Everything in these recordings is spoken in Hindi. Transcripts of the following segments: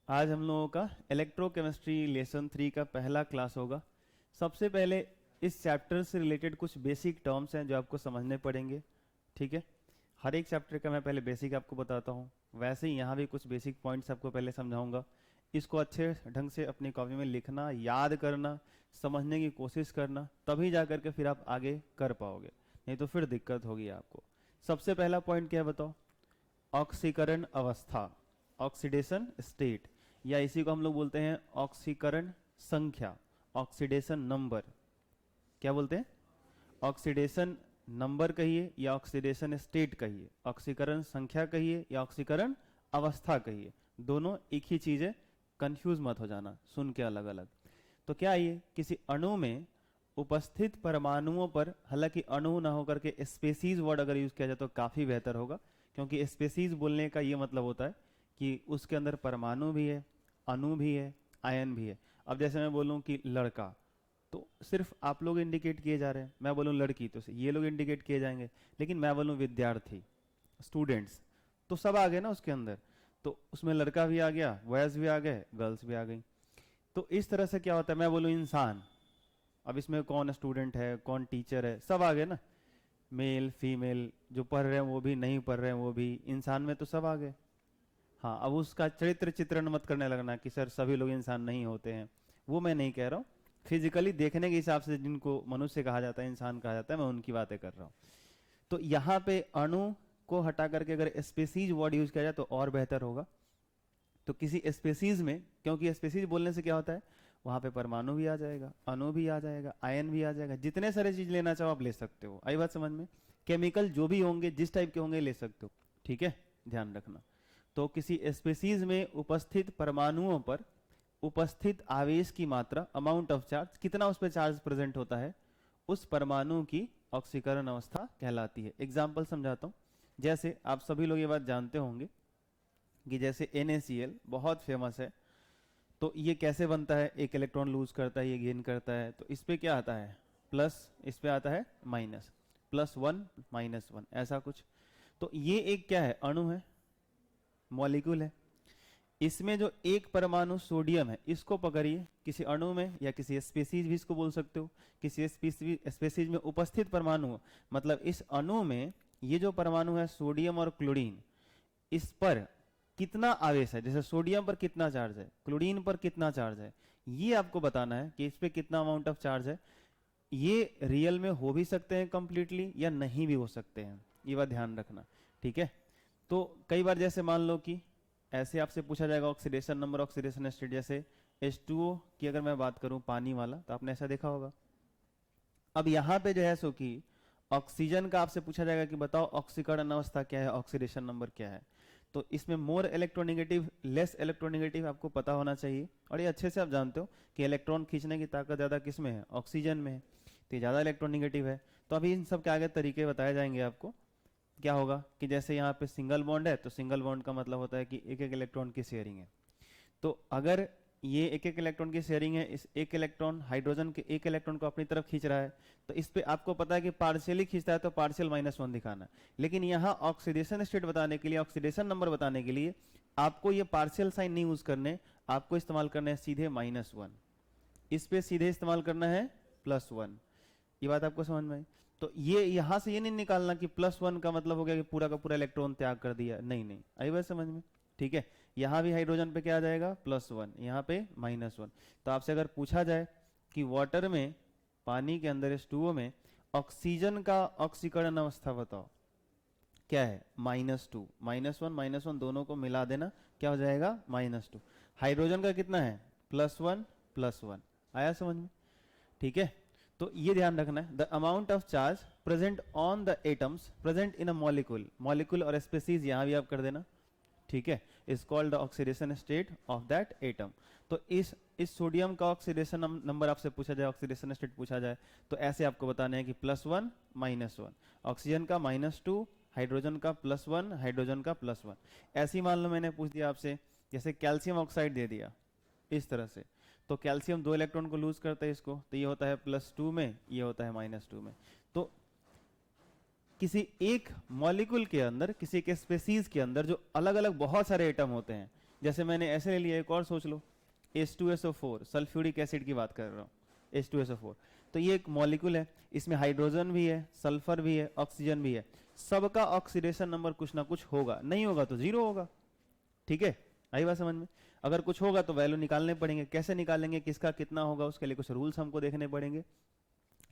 आज हम लोगों का इलेक्ट्रोकेमिस्ट्री लेसन 3 का पहला क्लास होगा। सबसे पहले इस चैप्टर से रिलेटेड कुछ बेसिक टर्म्स हैं जो आपको समझने पड़ेंगे। ठीक है, हर एक चैप्टर का मैं पहले बेसिक आपको बताता हूँ, वैसे ही यहाँ भी कुछ बेसिक पॉइंट्स आपको पहले समझाऊंगा। इसको अच्छे ढंग से अपनी कॉपी में लिखना, याद करना, समझने की कोशिश करना, तभी जा करके फिर आप आगे कर पाओगे, नहीं तो फिर दिक्कत होगी आपको। सबसे पहला पॉइंट क्या है बताओ? ऑक्सीकरण अवस्था, ऑक्सीडेशन स्टेट, या इसी को हम लोग बोलते हैं ऑक्सीकरण संख्या, ऑक्सीडेशन नंबर। क्या बोलते हैं? ऑक्सीडेशन नंबर कहिए या ऑक्सीडेशन स्टेट कहिए, ऑक्सीकरण संख्या कहिए या ऑक्सीकरण अवस्था कहिए, दोनों एक ही चीज है, कंफ्यूज मत हो जाना सुन के अलग अलग। तो क्या ये किसी अणु में उपस्थित परमाणुओं पर, हालांकि अणु ना होकर के स्पेसीज वर्ड अगर यूज किया जाए तो काफी बेहतर होगा, क्योंकि स्पेसीज बोलने का ये मतलब होता है कि उसके अंदर परमाणु भी है, अणु भी है, आयन भी है। अब जैसे मैं बोलूं कि लड़का, तो सिर्फ आप लोग इंडिकेट किए जा रहे हैं, मैं बोलूं लड़की तो ये लोग इंडिकेट किए जाएंगे, लेकिन मैं बोलूं विद्यार्थी, स्टूडेंट्स, तो सब आ गए ना उसके अंदर। तो उसमें लड़का भी आ गया, बॉयज भी आ गए, गर्ल्स भी आ गई। तो इस तरह से क्या होता है, मैं बोलूं इंसान, अब इसमें कौन स्टूडेंट है, कौन टीचर है, सब आ गए ना, मेल फीमेल, जो पढ़ रहे हैं वो भी, नहीं पढ़ रहे हैं वो भी, इंसान में तो सब आ गए। हाँ, अब उसका चरित्र चित्रण मत करने लगना कि सर सभी लोग इंसान नहीं होते हैं, वो मैं नहीं कह रहा हूँ। फिजिकली देखने के हिसाब से जिनको मनुष्य कहा जाता है, इंसान कहा जाता है, मैं उनकी बातें कर रहा हूँ। तो यहाँ पे अणु को हटा करके अगर स्पेसीज वर्ड यूज किया जाए तो और बेहतर होगा। तो किसी स्पेसीज में, क्योंकि स्पेसीज बोलने से क्या होता है, वहां पे परमाणु भी आ जाएगा, अणु भी आ जाएगा, आयन भी आ जाएगा, जितने सारे चीज लेना चाहो आप ले सकते हो। आई बात समझ में? केमिकल जो भी होंगे, जिस टाइप के होंगे ले सकते हो। ठीक है, ध्यान रखना। तो किसी स्पेसीज में उपस्थित परमाणुओं पर उपस्थित आवेश की मात्रा, अमाउंट ऑफ चार्ज, कितना उस पर चार्ज प्रेजेंट होता है, उस परमाणु की ऑक्सीकरण अवस्था कहलाती है। एग्जाम्पल समझाता हूं। जैसे आप सभी लोग ये बात जानते होंगे कि जैसे NaCl बहुत फेमस है, तो ये कैसे बनता है, एक इलेक्ट्रॉन लूज करता है, ये गेन करता है, तो इस पे क्या आता है प्लस, इस पे आता है माइनस, +1 -1 ऐसा कुछ। तो ये एक क्या है, अणु है, मॉलिक्यूल है। इसमें जो एक परमाणु सोडियम है, इसको पकड़िए किसी अणु में या किसी स्पेसीज भी इसको बोल सकते हो, किसी स्पेसीज में उपस्थित परमाणु, मतलब इस अणु में ये जो परमाणु है सोडियम और क्लोरीन, इस पर कितना आवेश है, जैसे सोडियम पर कितना चार्ज है, क्लोरीन पर कितना चार्ज है, ये आपको बताना है कि इस पे कितना अमाउंट ऑफ चार्ज है। ये रियल में हो भी सकते हैं कंप्लीटली या नहीं भी हो सकते हैं, ये बात ध्यान रखना। ठीक है, तो कई बार जैसे मान लो कि ऐसे आपसे पूछा जाएगा ऑक्सीडेशन नंबर, ऑक्सीडेशन स्टेट, जैसे H2O की अगर मैं बात करूं पानी वाला, तो आपने ऐसा देखा होगा। अब यहां पे जो है सो कि ऑक्सीजन का आपसे पूछा जाएगा कि बताओ ऑक्सीकरण अवस्था क्या है, ऑक्सीडेशन नंबर क्या है। तो इसमें मोर इलेक्ट्रोनेगेटिव, लेस इलेक्ट्रोनेगेटिव आपको पता होना चाहिए, और ये अच्छे से आप जानते हो कि इलेक्ट्रॉन खींचने की ताकत ज्यादा किस में है, ऑक्सीजन में है, तो ये ज्यादा इलेक्ट्रोनेगेटिव है। तो अभी इन सब के आगे तरीके बताए जाएंगे आपको। क्या होगा कि जैसे यहाँ पे सिंगल बॉन्ड है, तो सिंगल बॉन्ड का मतलब होता है कि एक एक इलेक्ट्रॉन की शेयरिंग है। तो अगर ये एक एक इलेक्ट्रॉन की शेयरिंग है, इस एक इलेक्ट्रॉन हाइड्रोजन के एक इलेक्ट्रॉन को अपनी तरफ खींच रहा है, तो इस पे आपको पता है कि पार्शियली खींचता है तो पार्शियल -1 दिखाना है। लेकिन यहाँ ऑक्सीडेशन स्टेट बताने के लिए, ऑक्सीडेशन नंबर बताने के लिए आपको ये पार्शियल साइन नहीं यूज करने, आपको इस्तेमाल करना है सीधे -1, इस पे सीधे इस्तेमाल करना है +1। ये बात आपको समझ में आई? तो ये यहां से ये नहीं निकालना कि +1 का मतलब हो गया कि पूरा का पूरा इलेक्ट्रॉन त्याग कर दिया, नहीं नहीं, आई बात समझ में? ठीक है, यहां भी हाइड्रोजन पे क्या आ जाएगा, +1, यहां पे -1। तो आपसे अगर पूछा जाए कि वाटर में, पानी के अंदर H2O में ऑक्सीजन का ऑक्सीकरण अवस्था बताओ, क्या है, -2, -1 -1 दोनों को मिला देना, क्या हो जाएगा, -2। हाइड्रोजन का कितना है, +1 +1, आया समझ में? ठीक है, तो ये ध्यान रखना है, the amount of charge present on the atoms present in a molecule, molecule और स्पेसीज यहां भी आप कर देना। ठीक है, is called the oxidation state of that atom. तो इस सोडियम का ऑक्सीडेशन नंबर आपसे पूछा जाए, ऑक्सीडेशन स्टेट पूछा जाए, तो ऐसे आपको बताना है कि +1 -1, ऑक्सीजन का -2, हाइड्रोजन का +1, हाइड्रोजन का +1। ऐसे ही मान लो मैंने पूछ दिया आपसे, जैसे कैल्शियम ऑक्साइड दे दिया इस तरह से, तो कैल्शियम 2 इलेक्ट्रॉन को लूज करता है इसको, तो ये होता है +2 में, ये होता है -2 में। तो किसी एक मॉलिक्यूल के अंदर, किसी एक स्पेसीज के अंदर जो अलग अलग बहुत सारे एटम होते हैं, जैसे मैंने ऐसे ले लिया, एक और सोच लो, H2SO4 सल्फ्यूरिक एसिड की बात कर रहा हूँ, H2SO4, तो ये एक मॉलिक्यूल है, इसमें हाइड्रोजन भी है, सल्फर भी है, ऑक्सीजन भी है, सबका ऑक्सीडेशन नंबर कुछ ना कुछ होगा, नहीं होगा तो जीरो होगा। ठीक है, आई बात समझ में? अगर कुछ होगा तो वैल्यू निकालने पड़ेंगे, कैसे निकालेंगे, किसका कितना होगा, उसके लिए कुछ रूल्स हमको देखने पड़ेंगे।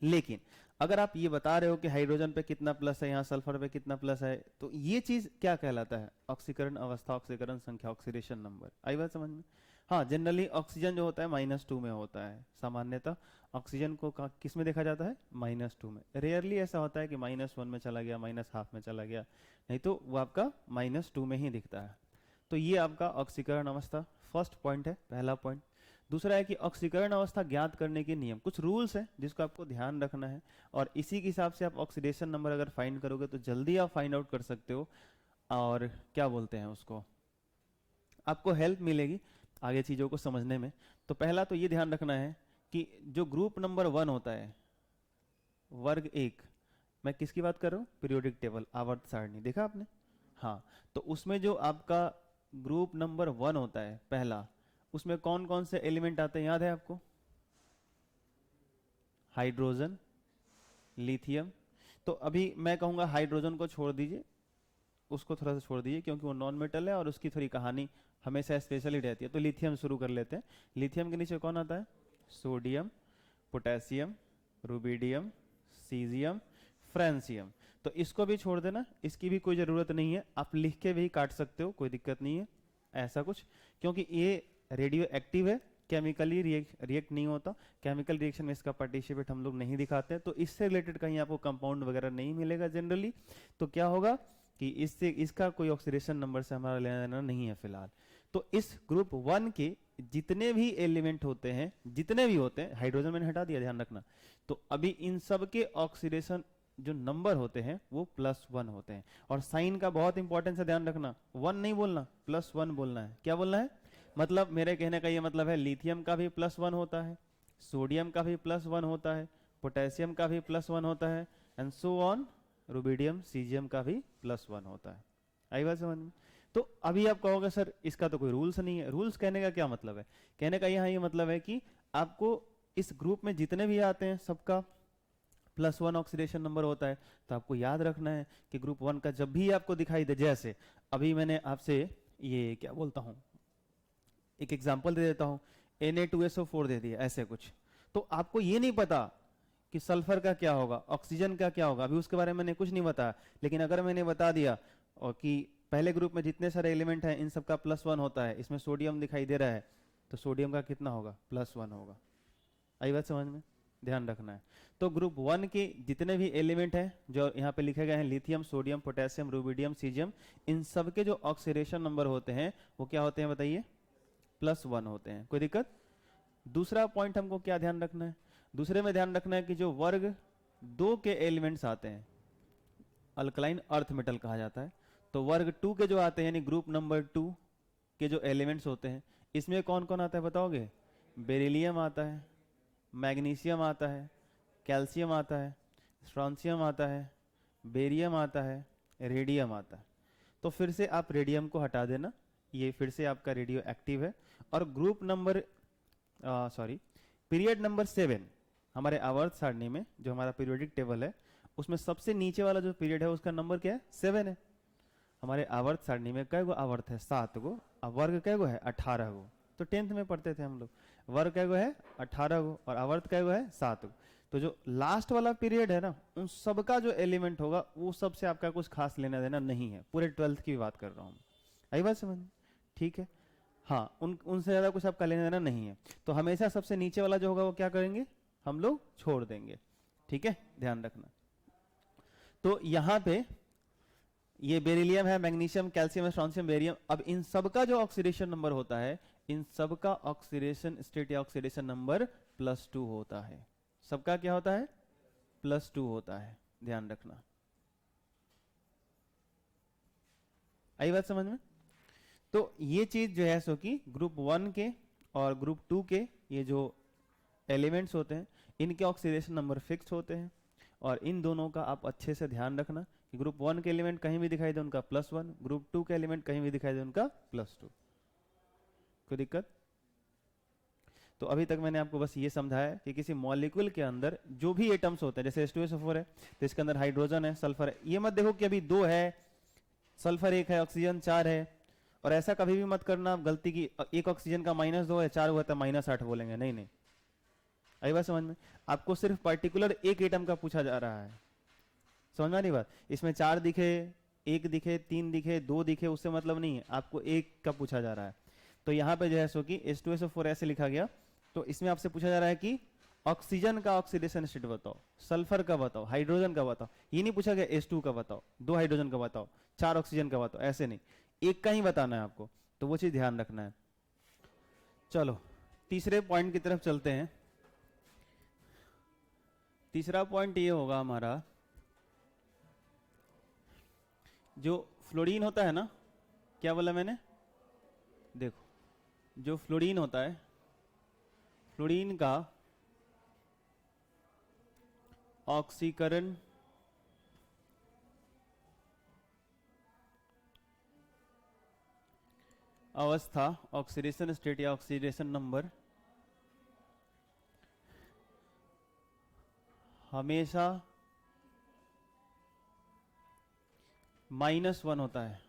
लेकिन अगर आप ये बता रहे हो कि हाइड्रोजन पे कितना प्लस है, यहाँ सल्फर पे कितना प्लस है, तो ये चीज क्या कहलाता है? ऑक्सीकरण अवस्था, ऑक्सीकरण संख्या, ऑक्सीडेशन नंबर। आई बात समझ में? हाँ, जनरली ऑक्सीजन जो होता है -2 में होता है, सामान्यतः ऑक्सीजन को किस में देखा जाता है? -2 में। रेयरली ऐसा होता है कि -1 में चला गया, -1/2 में चला गया, नहीं तो वो आपका -2 में ही दिखता है। तो ये आपका ऑक्सीकरण अवस्था फर्स्ट पॉइंट है, पहला पॉइंट। दूसरा है कि ऑक्सीकरण अवस्था ज्ञात करने के नियम, कुछ रूल्स हैं जिसको आपको ध्यान रखना है, और इसी के हिसाब से आप ऑक्सीडेशन नंबर अगर फाइंड करोगे तो जल्दी आप फाइंड आउट कर सकते हो, और क्या बोलते हैं उसको, आपको हेल्प मिलेगी आगे चीजों को समझने में। तो पहला तो ये ध्यान रखना है कि जो ग्रुप नंबर 1 होता है, वर्ग 1, मैं किसकी बात कर रहा हूँ? पीरियोडिक टेबल, आवर्त सारणी, देखा आपने? हाँ, तो उसमें जो आपका ग्रुप नंबर 1 होता है पहला, उसमें कौन कौन से एलिमेंट आते हैं, याद है आपको? Hydrogen, lithium. तो अभी मैं कहूंगा हाइड्रोजन को छोड़ दीजिए, उसको थोड़ा सा छोड़ दीजिए, क्योंकि वो नॉन मेटल है और उसकी थोड़ी कहानी हमेशा स्पेशल ही रहती है। तो लिथियम शुरू कर लेते हैं। लिथियम के नीचे कौन आता है? Sodium, potassium, rubidium, caesium, francium. तो इसको भी छोड़ देना, इसकी भी कोई जरूरत नहीं है, आप लिख के भी काट सकते हो, कोई दिक्कत नहीं है ऐसा कुछ, क्योंकि ये रेडियो एक्टिव है, केमिकली रिएक्ट नहीं होता, केमिकल रिएक्शन में इसका पार्टिसिपेट हम लोग नहीं दिखाते, तो इससे रिलेटेड कहीं आपको कंपाउंड वगैरह नहीं मिलेगा जनरली। तो क्या होगा कि इससे इसका कोई ऑक्सीडेशन नंबर से हमारा लेना देना नहीं है फिलहाल। तो इस ग्रुप 1 के जितने भी एलिमेंट होते हैं, जितने भी होते हैं, हाइड्रोजन मैंने हटा दिया, ध्यान रखना, तो अभी इन सब के ऑक्सीडेशन जो नंबर होते हैं वो +1 होते हैं। और साइन का बहुत इंपॉर्टेंस है, ध्यान रखना, 1 नहीं बोलना, +1 बोलना है। क्या बोलना है? मतलब मेरे कहने का ये मतलब है, लिथियम का भी +1 होता है, सोडियम का भी +1 होता है, पोटेशियम का भी +1 होता है, and so on, rubidium, caesium का भी +1 होता है। आई बात समझ में? तो अभी आप कहोगे सर इसका तो कोई रूल्स नहीं है। रूल्स कहने का क्या मतलब है? कहने का यहाँ ये मतलब है कि आपको इस ग्रुप में जितने भी आते हैं सबका +1 ऑक्सीडेशन नंबर होता है। तो आपको याद रखना है कि ग्रुप 1 का जब भी आपको दिखाई दे, जैसे अभी मैंने आपसे ये क्या बोलता हूँ, एक एग्जांपल दे देता हूँ, Na2SO4 दे दिया ऐसे कुछ, तो आपको ये नहीं पता कि सल्फर का क्या होगा, ऑक्सीजन का क्या होगा, अभी उसके बारे में मैंने कुछ नहीं बताया। लेकिन अगर मैंने बता दिया और कि पहले ग्रुप में जितने सारे एलिमेंट हैं इन सबका +1 होता है, इसमें सोडियम दिखाई दे रहा है, तो सोडियम का कितना होगा? +1 होगा। आई बात समझ में? ध्यान रखना है। तो ग्रुप 1 के जितने भी एलिमेंट हैं जो यहाँ पे लिखे गए हैं, lithium, sodium, potassium, rubidium, caesium, इन सब के जो ऑक्सीडेशन नंबर होते हैं वो क्या होते हैं बताइए? +1 होते हैं। कोई दिक्कत? दूसरा पॉइंट हमको क्या ध्यान रखना है? दूसरे में ध्यान रखना है कि जो वर्ग 2 के एलिमेंट्स आते हैं, अल्कलाइन अर्थ मेटल कहा जाता है, तो वर्ग 2 के जो आते हैं यानी ग्रुप नंबर 2 के जो एलिमेंट्स होते हैं, इसमें कौन कौन आता है बताओगे? बेरिलियम आता है, मैग्नीशियम आता है, कैल्शियम आता है, स्ट्रॉन्शियम आता है, बेरियम आता है, रेडियम आता है। तो फिर से आप रेडियम को हटा देना, ये फिर से आपका रेडियो एक्टिव है। और ग्रुप नंबर पीरियड नंबर 7 हमारे आवर्त सारणी में जो हमारा पीरियोडिक टेबल है, उसमें सबसे नीचे वाला जो पीरियड है उसका नंबर क्या है? 7 है। हमारे आवर्त सारणी में कै गो आवर्त है? 7 गो। अब वर्ग कै गो है? 18 गो। तो 10th में पढ़ते थे हम लोग, वर्ग कै गो है? 18 गो, और आवर्त कै गो है? 7 गो। तो जो लास्ट वाला पीरियड है ना, उन सबका जो एलिमेंट होगा वो सबसे आपका कुछ खास लेना देना नहीं है। पूरे 12th की बात कर रहा हूँ, आई बात समझ? ठीक है, हाँ, उनसे ज्यादा कुछ आपका लेना देना नहीं है। तो हमेशा सबसे नीचे वाला जो होगा वो क्या करेंगे? हम लोग छोड़ देंगे। ठीक है, ध्यान रखना। तो यहाँ पे ये बेरिलियम है, मैग्नीशियम, कैल्शियम, स्ट्रॉन्शियम, बेरियम, अब इन सबका जो ऑक्सीडेशन नंबर होता है, इन सबका ऑक्सीडेशन स्टेट या ऑक्सीडेशन नंबर +2 होता है। सबका क्या होता है? +2 होता है, ध्यान रखना। आई बात समझ में? तो ये चीज जो है सो कि ग्रुप 1 के और ग्रुप 2 के ये जो एलिमेंट्स होते हैं इनके ऑक्सीडेशन नंबर फिक्स होते हैं, और इन दोनों का आप अच्छे से ध्यान रखना कि ग्रुप 1 के एलिमेंट कहीं भी दिखाई दे उनका +1, ग्रुप 2 के एलिमेंट कहीं भी दिखाई दे उनका +2। कोई दिक्कत? तो अभी तक मैंने आपको बस ये समझाया कि किसी मॉलिक्यूल के अंदर जो भी एटम्स होते हैं, जैसे H2SO4 है तो इसके अंदर हाइड्रोजन है, सल्फर है। ये मत देखो कि अभी 2 है, सल्फर 1 है, ऑक्सीजन 4 है, और ऐसा कभी भी मत करना आप गलती की, एक ऑक्सीजन का -2 है, 4 हुआ तो -8 बोलेंगे, नहीं नहीं। आई बात समझ में? आपको सिर्फ पर्टिकुलर एक एटम का पूछा जा रहा है, समझ में आ रही बात? इसमें 4 दिखे, 1 दिखे, 3 दिखे, 2 दिखे, उससे मतलब नहीं है, आपको एक का पूछा जा रहा है। तो यहाँ पे जो है सो कि H2SO4 ऐसे लिखा गया, तो इसमें आपसे पूछा जा रहा है कि ऑक्सीजन का ऑक्सीडेशन स्टेट बताओ, सल्फर का बताओ, हाइड्रोजन का बताओ। ये नहीं पूछा गया H2 का बताओ, 2 हाइड्रोजन का बताओ, 4 ऑक्सीजन का बताओ, ऐसे नहीं, एक का ही बताना है आपको, तो वो चीज ध्यान रखना है। चलो तीसरे पॉइंट की तरफ चलते हैं। तीसरा पॉइंट ये होगा हमारा, जो फ्लोरीन होता है ना, क्या बोला मैंने? देखो, जो फ्लोरीन होता है, फ्लोरीन का ऑक्सीकरण अवस्था, ऑक्सीडेशन स्टेट या ऑक्सीडेशन नंबर हमेशा -1 होता है।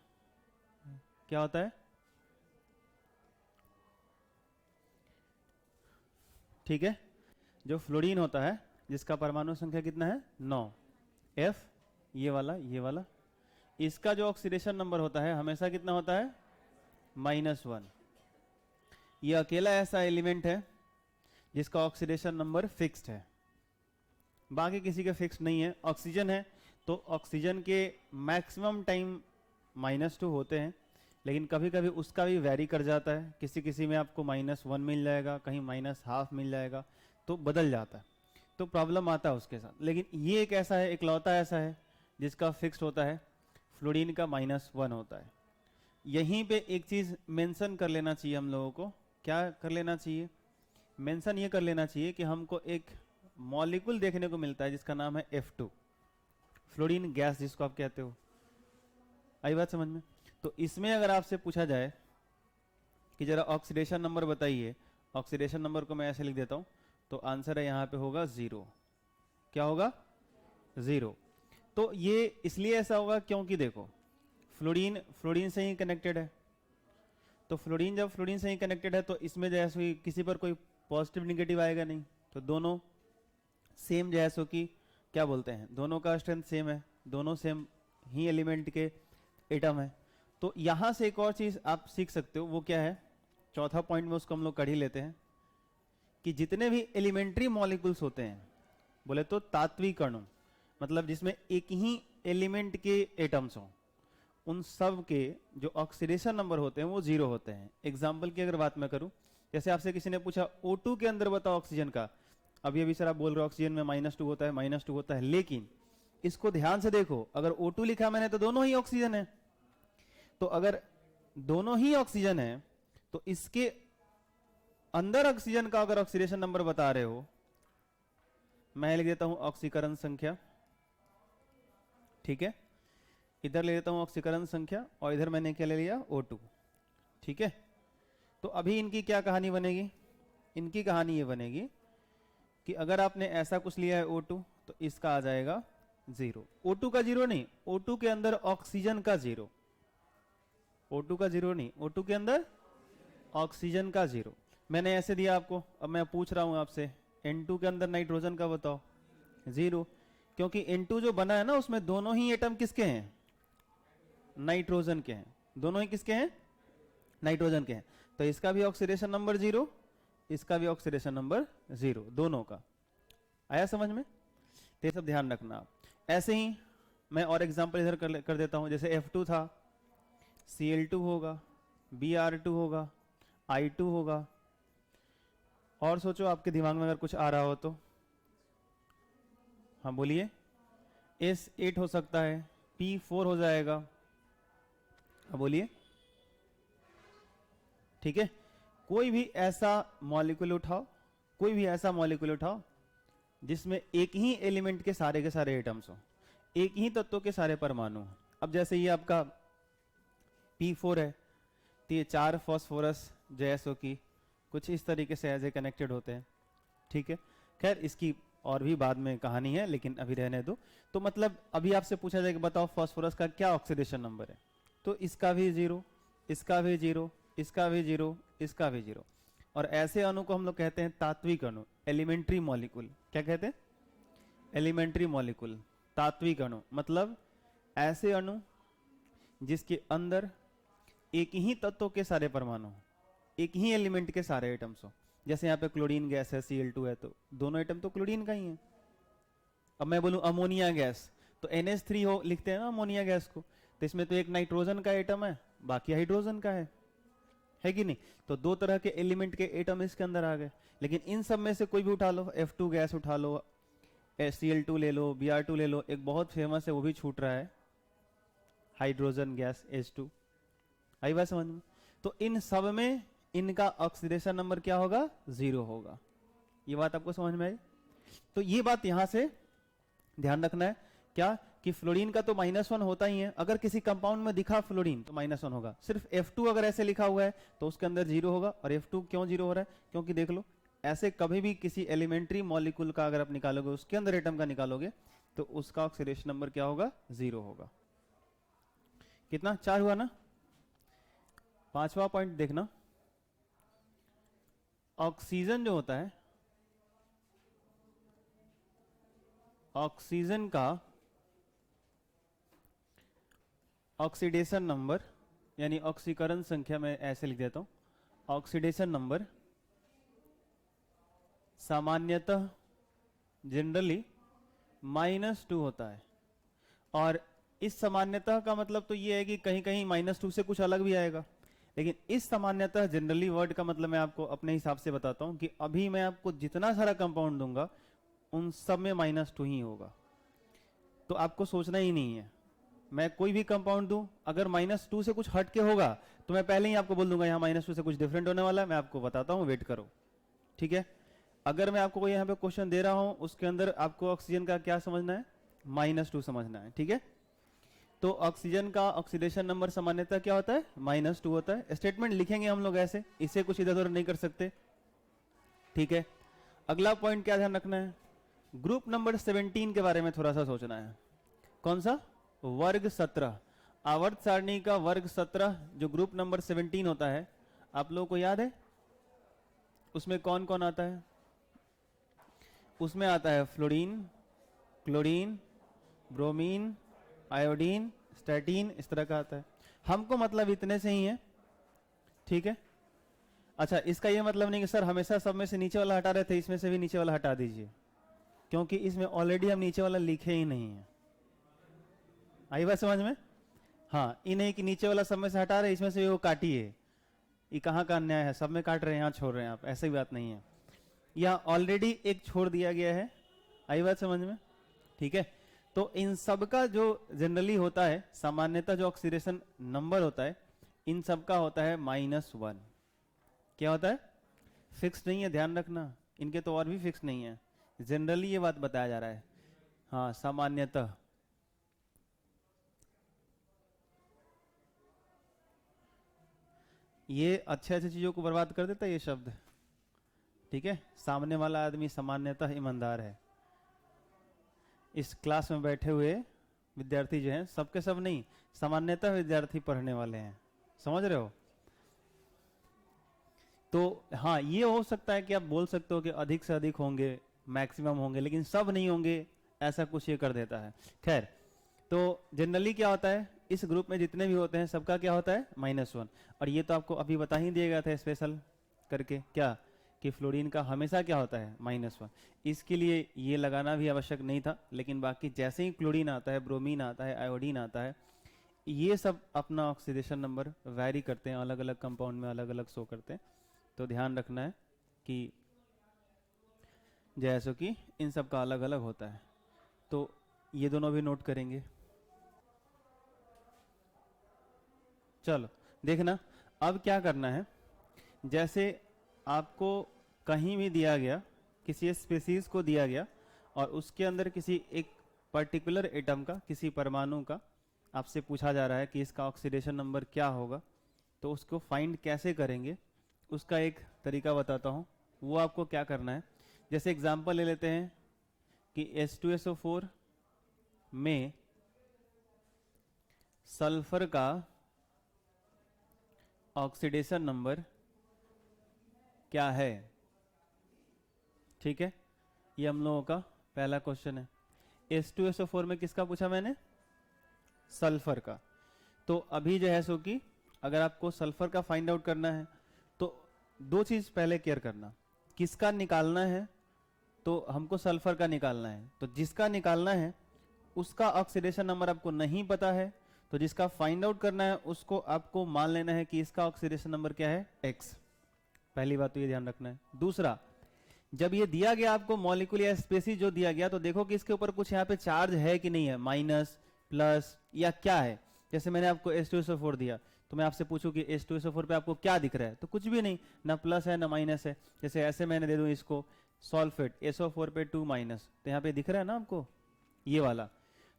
क्या होता है? ठीक है, जो फ्लोरीन होता है जिसका परमाणु संख्या कितना है? 9, F, ये वाला, इसका जो ऑक्सीडेशन नंबर होता है हमेशा कितना होता है? -1। ये अकेला ऐसा एलिमेंट है जिसका ऑक्सीडेशन नंबर फिक्स्ड है, बाकी किसी के फिक्स नहीं है। ऑक्सीजन है तो ऑक्सीजन के मैक्सिमम टाइम -2 होते हैं, लेकिन कभी कभी उसका भी वैरी कर जाता है, किसी किसी में आपको -1 मिल जाएगा, कहीं -1/2 मिल जाएगा, तो बदल जाता है, तो प्रॉब्लम आता है उसके साथ। लेकिन ये एक ऐसा है, इकलौता ऐसा है जिसका फिक्स्ड होता है, फ्लोरीन का -1 होता है। यहीं पे एक चीज मेंशन कर लेना चाहिए हम लोगों को। क्या कर लेना चाहिए? मेंशन ये कर लेना चाहिए कि हमको एक मॉलिक्यूल देखने को मिलता है जिसका नाम है F2, फ्लोरीन गैस जिसको आप कहते हो। आई बात समझ में? तो इसमें अगर आपसे पूछा जाए कि जरा ऑक्सीडेशन नंबर बताइए, ऑक्सीडेशन नंबर को मैं ऐसे लिख देता हूं, तो आंसर है यहाँ पे होगा 0। क्या होगा? 0। तो ये इसलिए ऐसा होगा क्योंकि देखो, फ्लोरीन से ही कनेक्टेड है, तो फ्लोरीन जब फ्लोरीन से ही कनेक्टेड है तो इसमें जैसे किसी पर कोई पॉजिटिव निगेटिव आएगा नहीं, तो दोनों सेम जैसो कि क्या बोलते हैं, दोनों का स्ट्रेंथ सेम है, दोनों सेम ही एलिमेंट के एटम है। तो यहां से एक और चीज आप सीख सकते हो, वो क्या है? चौथा पॉइंट में उसको हम लोग कर ही लेते हैं कि जितने भी एलिमेंट्री मॉलिक्यूल्स होते हैं, बोले तो तात्विक अणु, मतलब जिसमें एक ही एलिमेंट के एटम्स हों, उन सब के जो ऑक्सीडेशन नंबर होते हैं वो 0 होते हैं। एग्जाम्पल की अगर बात मैं करूं, जैसे आपसे किसी ने पूछा O2 के अंदर बताओ ऑक्सीजन का, अभी सर आप बोल रहे हो ऑक्सीजन में -2 होता है, -2 होता है, लेकिन इसको ध्यान से देखो, अगर O2 लिखा मैंने तो दोनों ही ऑक्सीजन है, तो अगर दोनों ही ऑक्सीजन है तो इसके अंदर ऑक्सीजन का अगर ऑक्सीडेशन नंबर बता रहे हो, मैं लिख देता हूं ऑक्सीकरण संख्या, ठीक है, इधर ले लेता हूं ऑक्सीकरण संख्या, और इधर मैंने क्या ले लिया? O2, ठीक है। तो अभी इनकी क्या कहानी बनेगी? इनकी कहानी ये बनेगी कि अगर आपने ऐसा कुछ लिया है O2, तो इसका आ जाएगा 0। O2 का 0 नहीं, O2 के अंदर ऑक्सीजन का 0, O2 का 0 नहीं, O2 के अंदर ऑक्सीजन का 0। मैंने ऐसे दिया आपको, अब मैं पूछ रहा हूं आपसे N2 के अंदर नाइट्रोजन का बताओ, 0, क्योंकि N2 जो बना है ना उसमें दोनों ही एटम किसके हैं? नाइट्रोजन के हैं। दोनों ही किसके हैं? नाइट्रोजन के हैं। तो इसका भी ऑक्सीडेशन नंबर 0, इसका भी ऑक्सीडेशन नंबर 0, दोनों का। आया समझ में? तो ये सब ध्यान रखना आप। ऐसे ही मैं और एग्जांपल इधर कर देता हूं, जैसे F2 था, Cl2 होगा, Br2 होगा, I2 होगा, और सोचो आपके दिमाग में अगर कुछ आ रहा हो तो। हाँ बोलिए। S8 हो सकता है, P4 हो जाएगा, हाँ बोलिए, ठीक है। कोई भी ऐसा मॉलिक्यूल उठाओ, कोई भी ऐसा मॉलिक्यूल उठाओ जिसमें एक ही एलिमेंट के सारे एटम्स हो, एक ही तत्व के सारे परमाणु हो। अब जैसे ये आपका P4 है, होती है 4 फॉस्फोरस JSO की, कुछ इस तरीके से ऐसे कनेक्टेड होते हैं, ठीक है। खैर इसकी और भी बाद में कहानी है, लेकिन अभी रहने दो। तो मतलब अभी आपसे पूछा जाए कि बताओ फॉस्फोरस का क्या ऑक्सीडेशन नंबर है, तो इसका भी 0, इसका भी 0, इसका भी 0, इसका भी 0। और ऐसे अणु को हम लोग कहते हैं तात्विक अणु, एलिमेंट्री मॉलिक्यूल। क्या कहते हैं? एलिमेंट्री मॉलिक्यूल, तात्विक अणु। मतलब ऐसे अणु जिसके अंदर एक ही तत्व के सारे परमाणु, एक ही एलिमेंट के सारे एटम्स हो। जैसे यहाँ पे क्लोरीन गैस है, Cl2 है, तो दोनों एटम तो क्लोरीन का ही है। अब मैं बोलूं अमोनिया गैस, तो NH3 हो लिखते हैं ना अमोनिया गैस को, तो इसमें तो एक नाइट्रोजन का एटम है, बाकी हाइड्रोजन का है कि नहीं? तो दो तरह के एलिमेंट के एटम इसके अंदर आ गए। लेकिन इन सब में से कोई भी उठा लो, F2 गैस उठा लो, Cl2 ले लो, Br2 ले लो, एक बहुत फेमस है वो भी छूट रहा है, हाइड्रोजन गैस H2। आई बात समझ में? तो इन सब में इनका ऑक्सीडेशन नंबर क्या होगा? 0 होगा। ये बात आपको समझ में आई? तो ये बात यहां से ध्यान रखना है क्या, कि फ्लोरीन का तो -1 होता ही है। अगर किसी कंपाउंड में दिखा फ्लोरीन तो -1 होगा। सिर्फ F2 अगर ऐसे लिखा हुआ है तो उसके अंदर 0 होगा। और F2 क्यों 0 हो रहा है? क्योंकि देख लो, ऐसे कभी भी किसी एलिमेंट्री मॉलिक्यूल का अगर आप निकालोगे, उसके अंदर एटम का निकालोगे, तो उसका ऑक्सीडेशन नंबर क्या होगा? 0 होगा। कितना? 4 हुआ ना? 5वां पॉइंट देखना, ऑक्सीजन जो होता है, ऑक्सीजन का ऑक्सीडेशन नंबर यानी ऑक्सीकरण संख्या, मैं ऐसे लिख देता हूं, ऑक्सीडेशन नंबर सामान्यतः जनरली -2 होता है। और इस सामान्यतः का मतलब तो ये है कि कहीं कहीं -2 से कुछ अलग भी आएगा। लेकिन इस सामान्यतः जनरली वर्ड का मतलब मैं आपको अपने हिसाब से बताता हूं कि अभी मैं आपको जितना सारा कंपाउंड दूंगा उन सब में -2 ही होगा। तो आपको सोचना ही नहीं है, मैं कोई भी कंपाउंड दूं, अगर -2 से कुछ हट के होगा तो मैं पहले ही आपको बोल दूंगा यहाँ -2 से कुछ डिफरेंट होने वाला है, मैं आपको बताता हूँ, वेट करो, ठीक है। अगर मैं आपको कोई यहाँ पे क्वेश्चन दे रहा हूं, उसके अंदर आपको ऑक्सीजन का क्या समझना है? -2 समझना है, ठीक है। तो ऑक्सीजन का ऑक्सीडेशन नंबर सामान्यतः क्या होता है? -2 होता है। स्टेटमेंट लिखेंगे हम लोग ऐसे, इससे कुछ इधर उधर नहीं कर सकते, ठीक है। अगला पॉइंट क्या ध्यान रखना है? ग्रुप नंबर 17 के बारे में थोड़ा सा सोचना है। कौन सा? वर्ग 17, आवर्त सारणी का वर्ग 17, जो ग्रुप नंबर 17 होता है, आप लोगों को याद है उसमें कौन कौन आता है? उसमें आता है फ्लोरीन, क्लोरीन, ब्रोमीन, आयोडीन, स्टैटीन, इस तरह का आता है। हमको मतलब इतने से ही है, ठीक है। अच्छा, इसका ये मतलब नहीं कि सर हमेशा सब में से नीचे वाला हटा रहे थे, इसमें से भी नीचे वाला हटा दीजिए, क्योंकि इसमें ऑलरेडी हम नीचे वाला लिखे ही नहीं है। आई बात समझ में? हाँ, ये नहीं कि नीचे वाला सब में से हटा रहे, इसमें से वो काटिए, ये कहाँ का अन्याय है? सब में काट रहे हैं, यहाँ छोड़ रहे हैं आप, ऐसी बात नहीं है। यहाँ ऑलरेडी एक छोड़ दिया गया है। आई बात समझ में? ठीक है। तो इन सब का जो जनरली होता है, सामान्यतः जो ऑक्सीडेशन नंबर होता है, इन सब का होता है -1। क्या होता है? फिक्स नहीं है, ध्यान रखना, इनके तो और भी फिक्स नहीं है, जनरली ये बात बताया जा रहा है। हाँ, सामान्यतः। ये अच्छे अच्छे चीजों को बर्बाद कर देता है ये शब्द, ठीक है। सामने वाला आदमी सामान्यतः ईमानदार है। इस क्लास में बैठे हुए विद्यार्थी जो हैं, सबके सब नहीं, सामान्यतः विद्यार्थी पढ़ने वाले हैं, समझ रहे हो? तो हाँ, ये हो सकता है कि आप बोल सकते हो कि अधिक से अधिक होंगे, मैक्सिमम होंगे, लेकिन सब नहीं होंगे, ऐसा कुछ ये कर देता है। खैर, तो जनरली क्या होता है, इस ग्रुप में जितने भी होते हैं सबका क्या होता है? -1। और ये तो आपको अभी बता ही दिया गया था स्पेशल करके, क्या कि फ्लोरीन का हमेशा क्या होता है? -1। इसके लिए ये लगाना भी आवश्यक नहीं था, लेकिन बाकी जैसे ही क्लोरीन आता है, ब्रोमीन आता है, आयोडीन आता है, ये सब अपना ऑक्सीडेशन नंबर वैरी करते हैं, अलग अलग कंपाउंड में अलग अलग शो करते हैं। तो ध्यान रखना है कि जैसे कि इन सब का अलग अलग होता है। तो ये दोनों भी नोट करेंगे। चलो देखना, अब क्या करना है, जैसे आपको कहीं भी दिया गया, किसी स्पीसीज को दिया गया और उसके अंदर किसी एक पर्टिकुलर एटम का, किसी परमाणु का आपसे पूछा जा रहा है कि इसका ऑक्सीडेशन नंबर क्या होगा, तो उसको फाइंड कैसे करेंगे उसका एक तरीका बताता हूँ। वो आपको क्या करना है, जैसे एग्जांपल ले लेते हैं कि H2SO4 में सल्फर का ऑक्सीडेशन नंबर क्या है। ठीक है, ये हम लोगों का पहला क्वेश्चन है। H2SO4 में किसका पूछा मैंने, सल्फर का। तो अभी जो है सो कि अगर आपको सल्फर का फाइंड आउट करना है तो दो चीज पहले केयर करना, किसका निकालना है, तो हमको सल्फर का निकालना है। तो जिसका निकालना है उसका ऑक्सीडेशन नंबर आपको नहीं पता है, तो जिसका फाइंड आउट करना है उसको आपको मान लेना है कि इसका ऑक्सीडेशन नंबर क्या है, X। पहली बात तो ये ध्यान रखना है। दूसरा, जब ये दिया गया आपको मॉलिक्यूल या स्पेसीज जो दिया गया, तो देखो कि इसके ऊपर कुछ यहाँ पे चार्ज है कि नहीं है, माइनस प्लस या क्या है। जैसे मैंने आपको H2SO4 दिया तो मैं आपसे पूछूं कि H2SO4 पे आपको क्या दिख रहा है, तो कुछ भी नहीं, ना प्लस है ना माइनस है। जैसे ऐसे मैंने दे दूं इसको सॉल्फेट SO4 पे 2 माइनस, तो यहाँ पे दिख रहा है ना आपको ये वाला।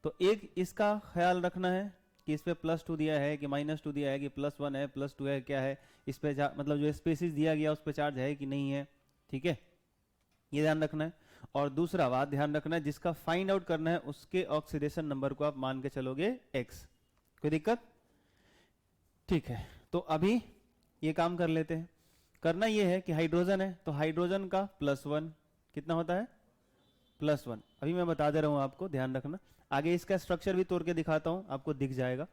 तो एक इसका ख्याल रखना है कि इस पे +2 दिया है कि -2 दिया है कि +1 है +2 है, क्या है इस पे, मतलब जो स्पेसिस दिया गया उस पे चार्ज है कि नहीं है। ठीक है, ये ध्यान रखना है। और दूसरा बात ध्यान रखना है, जिसका फाइंड आउट करना है उसके ऑक्सीडेशन नंबर को आप मान के चलोगे X। कोई दिक्कत? ठीक है, तो अभी ये काम कर लेते हैं। करना ये है कि हाइड्रोजन है तो हाइड्रोजन का +1 कितना होता है, +1। अभी मैं बता दे रहा हूं आपको, ध्यान रखना। आगे इसका स्ट्रक्चर भी तोड़ के दिखाता हूं, आपको दिख जाएगा।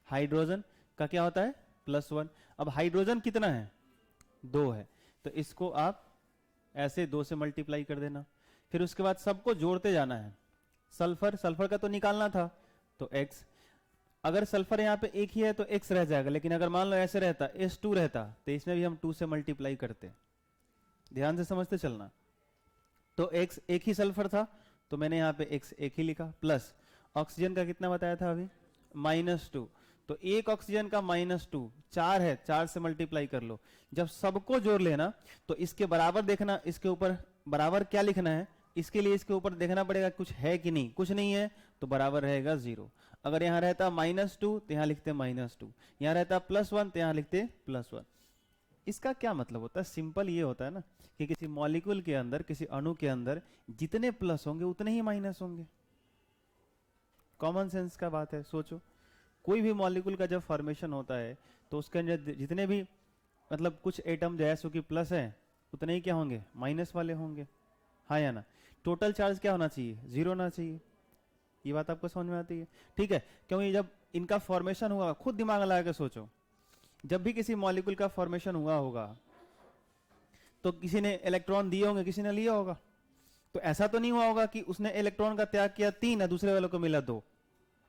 हाइड्रोजन का क्या होता है, +1। अब हाइड्रोजन कितना है, 2 है, तो इसको आप ऐसे 2 से मल्टीप्लाई कर देना। फिर उसके बाद सबको जोड़ते जाना है। सल्फर का तो निकालना था तो X। अगर सल्फर यहाँ पे एक ही है तो X रह जाएगा, लेकिन अगर मान लो ऐसे रहता H2 रहता तो इसमें भी हम 2 से मल्टीप्लाई करते। ध्यान से समझते चलना। तो X एक ही सल्फर था तो मैंने यहाँ पे X एक ही लिखा, प्लस ऑक्सीजन का कितना बताया था अभी, -2। तो एक ऑक्सीजन का -2, 4 है, 4 से मल्टीप्लाई कर लो। जब सबको जोड़ लेना तो इसके बराबर देखना, इसके ऊपर बराबर क्या लिखना है, इसके लिए इसके ऊपर देखना पड़ेगा कुछ है कि नहीं, कुछ नहीं है तो बराबर रहेगा 0। अगर यहाँ रहता -2 तो यहाँ लिखते -2, यहाँ रहता +1 तो यहाँ लिखते +1। इसका क्या मतलब होता है, सिंपल ये होता है ना कि किसी मॉलिक्यूल के अंदर, किसी अणु के अंदर जितने प्लस होंगे उतने ही माइनस होंगे। कॉमन सेंस का बात है, सोचो। कोई भी मॉलिक्यूल का जब फॉर्मेशन होता है तो उसके अंदर जितने भी मतलब कुछ एटम जो है सो कि प्लस है, उतने ही क्या होंगे, माइनस वाले होंगे। हाँ या ना? टोटल चार्ज क्या होना चाहिए, 0 होना चाहिए। ये बात आपको समझ में आती है? ठीक है, क्योंकि जब इनका फॉर्मेशन हुआ, खुद दिमाग लगा के सोचो, जब भी किसी मॉलिक्यूल का फॉर्मेशन हुआ होगा तो किसी ने इलेक्ट्रॉन दिए होंगे, किसी ने लिया होगा। तो ऐसा तो नहीं हुआ होगा कि उसने इलेक्ट्रॉन का त्याग किया 3 है, दूसरे वालों को मिला 2।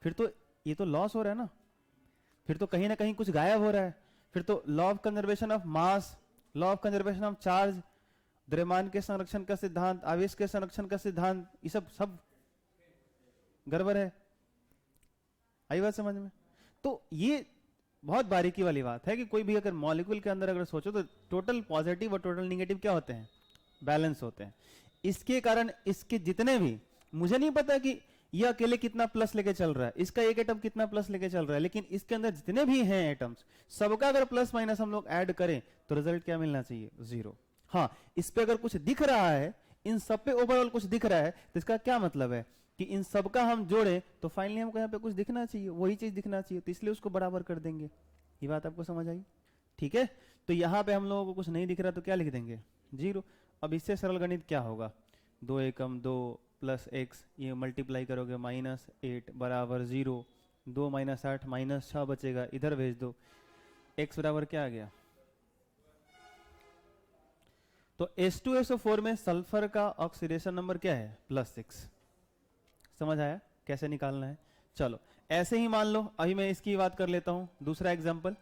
फिर तो ये तो लॉस हो रहा है ना, फिर तो कहीं ना कहीं कुछ गायब हो रहा है। फिर तो law of conservation of mass, law of conservation of charge, द्रव्यमान के संरक्षण का सिद्धांत, आवेश के संरक्षण का सिद्धांत, ये सब गड़बड़ है। आई बात समझ में? तो ये बहुत बारीकी वाली बात है कि कोई भी अगर मॉलिक्यूल के अंदर अगर सोचो तो टोटल पॉजिटिव और टोटल निगेटिव क्या होते हैं, बैलेंस होते हैं। इसके कारण इसके जितने भी, मुझे नहीं पता कि ये अकेले कितना प्लस लेके चल रहा है, इसका एक एटम कितना प्लस लेके चल रहा है, लेकिन इसके अंदर जितने भी हैं एटम्स, सबका अगर प्लस माइनस हम लोग ऐड करें तो रिजल्ट क्या मिलना चाहिए, 0। हाँ, इस पे अगर कुछ दिख रहा है, इन सब पे ओवरऑल कुछ दिख रहा है, तो इसका क्या मतलब है कि इन सबका हम जोड़े तो फाइनली हमको यहाँ पे कुछ दिखना चाहिए, वही चीज दिखना चाहिए, तो इसलिए उसको बराबर कर देंगे। ये बात आपको समझ आई? ठीक है, तो यहाँ पे हम लोगों को कुछ नहीं दिख रहा तो क्या लिख देंगे, 0। अब इससे सरल गणित क्या होगा, 2 एकम 2 प्लस x, ये मल्टीप्लाई करोगे -8 बराबर 0। 2 - 8 -6 बचेगा, इधर भेज दो, x बराबर क्या आ गया। तो H2SO4 में सल्फर का ऑक्सीडेशन नंबर क्या है, +6। समझ आया कैसे निकालना है? चलो ऐसे ही मान लो, अभी मैं इसकी बात कर लेता हूं, दूसरा एग्जांपल,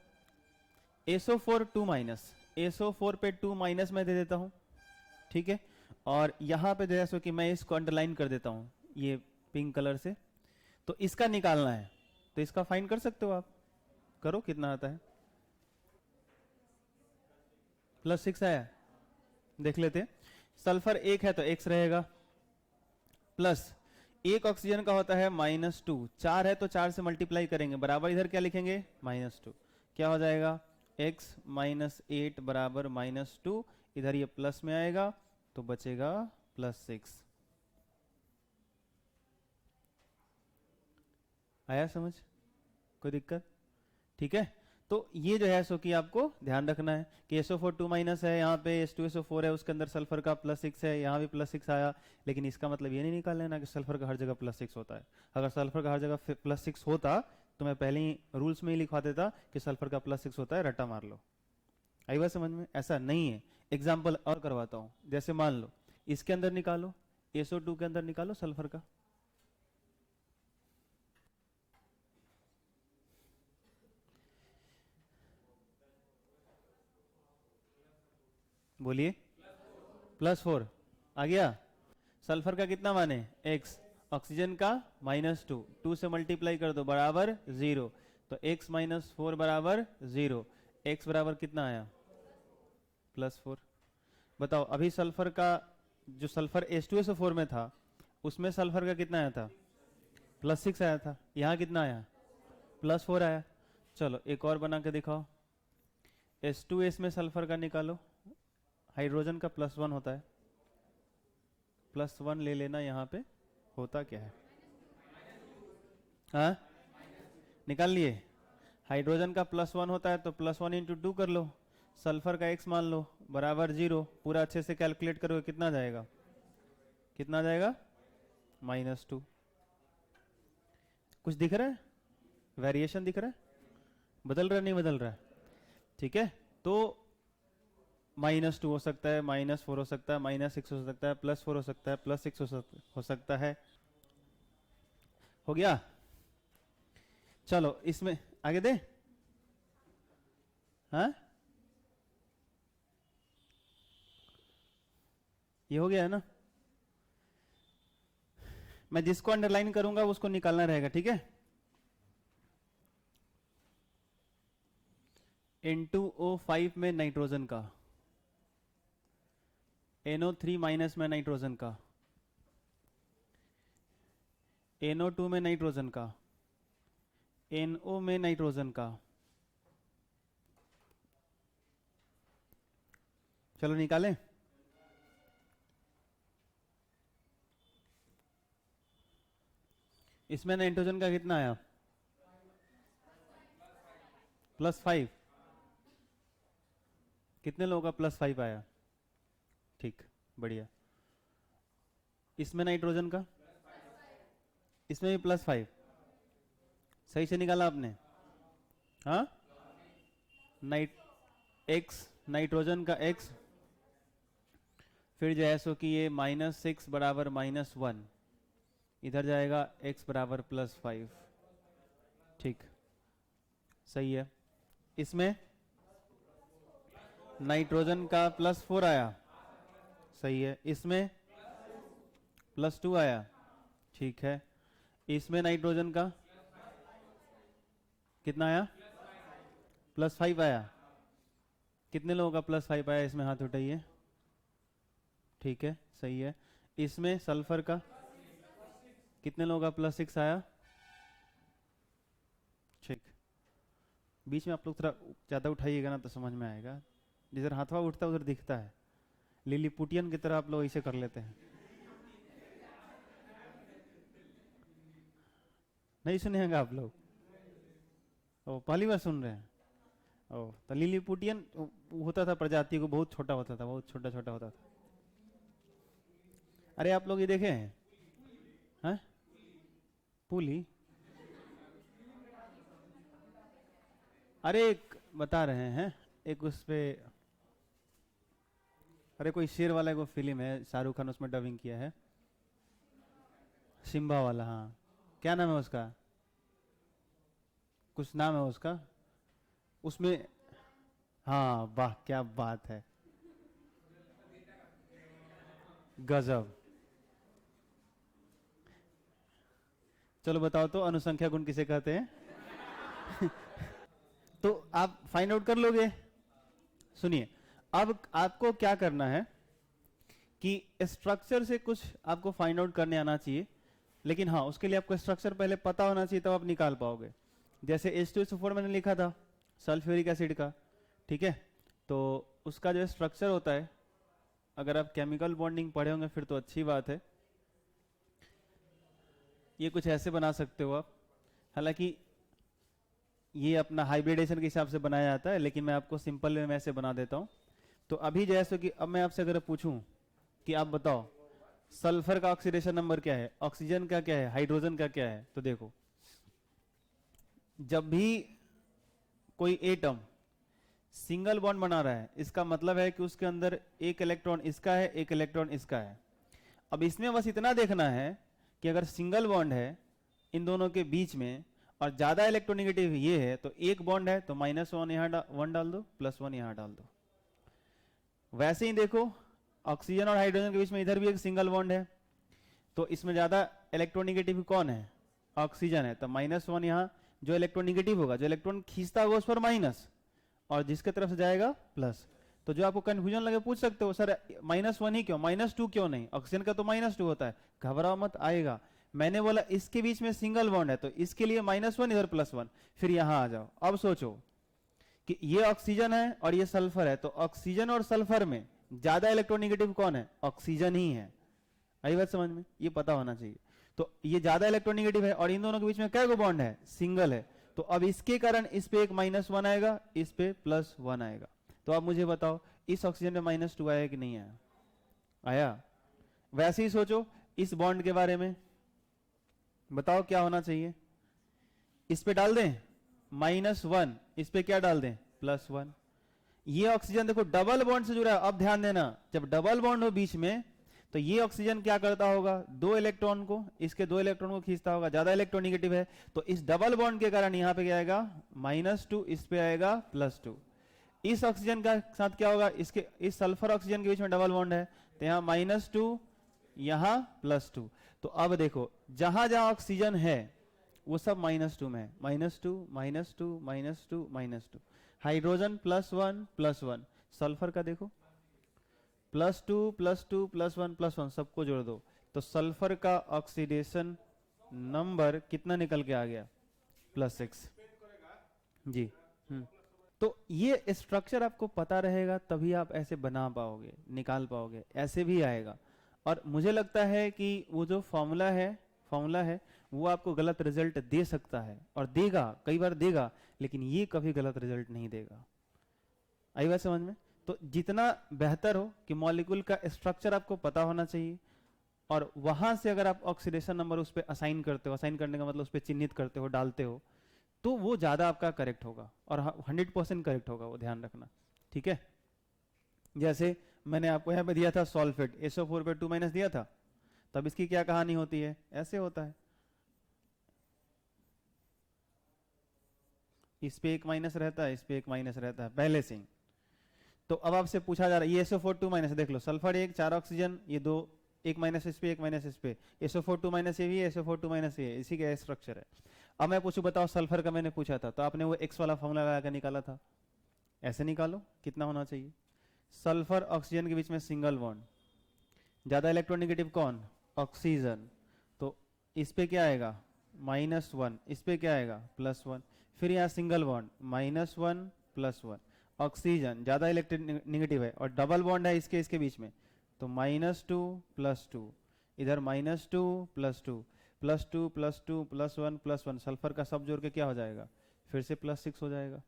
SO4 2-, SO4 पे 2- मैं दे देता हूं। ठीक है, और यहां पे जैसे कि मैं इसको अंडरलाइन कर देता हूं ये पिंक कलर से, तो इसका निकालना है, तो इसका फाइंड कर सकते हो आप, करो कितना आता है, +6 आया, देख लेते हैं। सल्फर 1 है तो x रहेगा, प्लस एक ऑक्सीजन का होता है -2, 4 है तो 4 से मल्टीप्लाई करेंगे, बराबर इधर क्या लिखेंगे, -2, क्या हो जाएगा x माइनस 8 बराबर -2, इधर ये प्लस में आएगा तो बचेगा +6। आया समझ? कोई दिक्कत? ठीक है, तो ये जो है सो कि आपको ध्यान रखना है कि SO4 2- है, यहाँ पे H2SO4 है, उसके अंदर सल्फर का +6 है, यहाँ भी +6 आया, लेकिन इसका मतलब ये नहीं निकाल लेना कि सल्फर का हर जगह +6 होता है। अगर सल्फर का हर जगह +6 होता तो मैं पहले ही रूल्स में ही लिखवा देता कि सल्फर का +6 होता है, रट्टा मार लो। आई बात समझ में? ऐसा नहीं है। एग्जाम्पल और करवाता हूँ, जैसे मान लो इसके अंदर निकालो, SO2 के अंदर निकालो सल्फर का, बोलिए +4 आ गया। सल्फर का कितना माने x, ऑक्सीजन का -2, 2 से मल्टीप्लाई कर दो बराबर 0, तो x -4 बराबर 0, x बराबर कितना आया +4। बताओ अभी सल्फर का जो सल्फर H2SO4 में था उसमें सल्फर का कितना आया था +6 आया था, यहाँ कितना आया +4 आया। चलो एक और बना के दिखाओ, H2S में सल्फर का निकालो, हाइड्रोजन का +1 होता है, +1 ले लेना, यहाँ पे होता क्या है, हाँ निकाल लिए। हाइड्रोजन का +1 होता है तो +1 × 2 कर लो, सल्फर का x मान लो बराबर 0, पूरा अच्छे से कैलकुलेट करोगे कितना जाएगा, कितना जाएगा -2। कुछ दिख रहा है, वेरिएशन दिख रहा है, बदल रहा है नहीं बदल रहा है? ठीक है, तो -2 हो सकता है, -4 हो सकता है, -6 हो सकता है, +4 हो सकता है, +6 हो सकता है। हो गया? चलो इसमें आगे दे, हाँ ये हो गया है ना। मैं जिसको अंडरलाइन करूंगा उसको निकालना रहेगा, ठीक है। N2O5 में नाइट्रोजन का, NO3- में नाइट्रोजन का, NO2 में नाइट्रोजन का, NO में नाइट्रोजन का, चलो निकालें। इसमें नाइट्रोजन का कितना आया +5, कितने लोगों का +5 आया, ठीक बढ़िया। इसमें नाइट्रोजन का, इसमें भी +5, सही से निकाला आपने, हाँ नाइट x, नाइट्रोजन का x, फिर जो है सो कि ये -6 बराबर -1, इधर जाएगा x बराबर +5, ठीक सही है। इसमें नाइट्रोजन का +4 आया, सही है। इसमें +2 आया, ठीक है। इसमें नाइट्रोजन का कितना आया +5 आया, कितने लोगों का +5 आया इसमें, हाथ उठाइए, ठीक है सही है। इसमें सल्फर का कितने लोगों का +6 आया, ठीक। बीच में आप लोग थोड़ा ज़्यादा उठाइएगा ना तो समझ में आएगा, जिधर हाथवा उठता है उधर दिखता है, लिलीपुटियन की तरह आप लोग ऐसे कर लेते हैं। नहीं सुनेंगे आप लोग, ओ पहली बार सुन रहे हैं। ओ तो लिलीपुटियन होता था प्रजाति को, बहुत छोटा होता था, बहुत छोटा छोटा होता था। अरे आप लोग ये देखे हैं, हाँ पुली, अरे एक बता रहे हैं, एक उस पे, अरे कोई शेर वाला को फिल्म है, शाहरुख खान उसमें डबिंग किया है, सिम्बा वाला, हाँ क्या नाम है उसका, कुछ नाम है उसका उसमें, हाँ वाह क्या बात है, गजब। चलो बताओ तो अनुसंख्या गुण किसे कहते हैं? तो आप फाइंड आउट कर लोगे। सुनिए, अब आपको क्या करना है कि स्ट्रक्चर से कुछ आपको फाइंड आउट करने आना चाहिए, लेकिन हाँ उसके लिए आपको स्ट्रक्चर पहले पता होना चाहिए, तब आप निकाल पाओगे। जैसे H2SO4 मैंने लिखा था सल्फ्यूरिक एसिड का, ठीक है। तो उसका जो स्ट्रक्चर होता है, अगर आप केमिकल बॉन्डिंग पढ़े होंगे फिर तो अच्छी बात है। ये कुछ ऐसे बना सकते हो आप, हालांकि ये अपना हाइब्रिडेशन के हिसाब से बनाया जाता है, लेकिन मैं आपको सिंपल वे में ऐसे बना देता हूँ। तो अभी जैसे कि अब मैं आपसे अगर पूछूं कि आप बताओ सल्फर का ऑक्सीडेशन नंबर क्या है, ऑक्सीजन का क्या है, हाइड्रोजन का क्या है, तो देखो जब भी कोई एटम सिंगल बॉन्ड बना रहा है इसका मतलब है कि उसके अंदर एक इलेक्ट्रॉन इसका है, एक इलेक्ट्रॉन इसका है। अब इसमें बस इतना देखना है कि अगर सिंगल बॉन्ड है इन दोनों के बीच में और ज्यादा इलेक्ट्रोनिगेटिव ये है, तो एक बॉन्ड है तो -1 यहाँ 1 डाल दो, +1 यहाँ डाल दो। वैसे ही देखो ऑक्सीजन और हाइड्रोजन के बीच में इधर भी एक सिंगल बॉन्ड है, तो इसमें ज्यादा इलेक्ट्रोनिगेटिव कौन है, ऑक्सीजन है, तो -1 यहाँ जो इलेक्ट्रोनिगेटिव होगा, जो इलेक्ट्रॉन खींचता होगा उस पर माइनस, और जिसके तरफ से जाएगा प्लस। तो जो आपको कंफ्यूजन लगे पूछ सकते हो सर -1 ही क्यों, -2 क्यों नहीं, ऑक्सीजन का तो -2 होता है। घबराओ मत, आएगा। मैंने बोला इसके बीच में सिंगल बॉन्ड है तो इसके लिए -1 इधर +1, फिर यहां आ जाओ। अब सोचो कि ये ऑक्सीजन है और ये सल्फर है, तो ऑक्सीजन और सल्फर में ज्यादा इलेक्ट्रोनिगेटिव कौन है, ऑक्सीजन ही है। आई बात समझ में, ये पता होना चाहिए। तो ये ज्यादा इलेक्ट्रोनिगेटिव है और इन दोनों के बीच में क्या को बॉन्ड है, सिंगल है, तो अब इसके कारण इस पे एक -1 आएगा, इस पे +1 आएगा। तो अब मुझे बताओ इस ऑक्सीजन में -2 आया कि नहीं आया, आया। वैसे ही सोचो इस बॉन्ड के बारे में, बताओ क्या होना चाहिए, इस पे डाल दें -1, इस पे क्या डाल दें +1। ये ऑक्सीजन देखो डबल बॉन्ड से जुड़ा है। अब ध्यान देना, जब डबल बॉन्ड हो बीच में तो ये ऑक्सीजन क्या करता होगा, दो इलेक्ट्रॉन को, इसके दो इलेक्ट्रॉन को खींचता होगा, ज्यादा इलेक्ट्रोनिगेटिव है, तो इस डबल बॉन्ड के कारण यहां पे क्या आएगा -2, इस पे आएगा +2। इस ऑक्सीजन का साथ क्या होगा, इसके इस सल्फर ऑक्सीजन के बीच में डबल बॉन्ड है, तो यहाँ -2, यहां +2। तो अब देखो जहां जहां ऑक्सीजन है वो सब -2 में है, -2 -2 -2 -2। हाइड्रोजन +1 +1, सल्फर का देखो +2 +2 +1 +1, सबको जोड़ दो तो सल्फर का ऑक्सीडेशन नंबर कितना निकल के आ गया, +6 जी। तो ये स्ट्रक्चर आपको पता रहेगा तभी आप ऐसे बना पाओगे, निकाल पाओगे, ऐसे भी आएगा। और मुझे लगता है कि वो जो फॉर्मूला है वो आपको गलत रिजल्ट दे सकता है, और देगा, कई बार देगा, लेकिन ये कभी गलत रिजल्ट नहीं देगा। आई बात समझ में। तो जितना बेहतर हो कि मॉलिक्यूल का स्ट्रक्चर आपको पता होना चाहिए, और वहां से अगर आप ऑक्सीडेशन नंबर उस पर असाइन करते हो, असाइन करने का मतलब उस पर चिन्हित करते हो, डालते हो, तो वो ज्यादा आपका करेक्ट होगा और 100% करेक्ट होगा, वो ध्यान रखना, ठीक है। जैसे मैंने आपको यहाँ पे दिया था सॉल्फेट, SO4 पे 2- दिया था, तब इसकी क्या कहानी होती है, ऐसे होता है, इस पे एक माइनस रहता है, इस पे एक माइनस रहता है पहले से ही। तो अब आपसे पूछा जा रहा है ये SO4 2- देख लो, सल्फर 1 4 ऑक्सीजन, ये 2, एक माइनस इस पे, एक माइनस इस पे, SO4 2- ये भी है, SO4 2- ये, इसी का स्ट्रक्चर है। अब मैं पूछूं बताओ सल्फर का, मैंने पूछा था तो आपने वो X वाला फॉर्मूला लगा कर निकाला था, ऐसे निकालो कितना होना चाहिए। सल्फर ऑक्सीजन के बीच में सिंगल बॉन्ड, ज्यादा इलेक्ट्रोनिगेटिव कौन, ऑक्सीजन, तो इस पे क्या आएगा -1, इस पे क्या आएगा +1, फिर यहाँ सिंगल बॉन्ड -1 +1, ऑक्सीजन ज्यादा इलेक्ट्रोनिगेटिव है और डबल बॉन्ड है इसके बीच में, तो -2 +2, इधर -2 +2 +2 +2 +1 +1, सल्फर का सब जोड़ के क्या हो जाएगा, फिर से +6 हो जाएगा।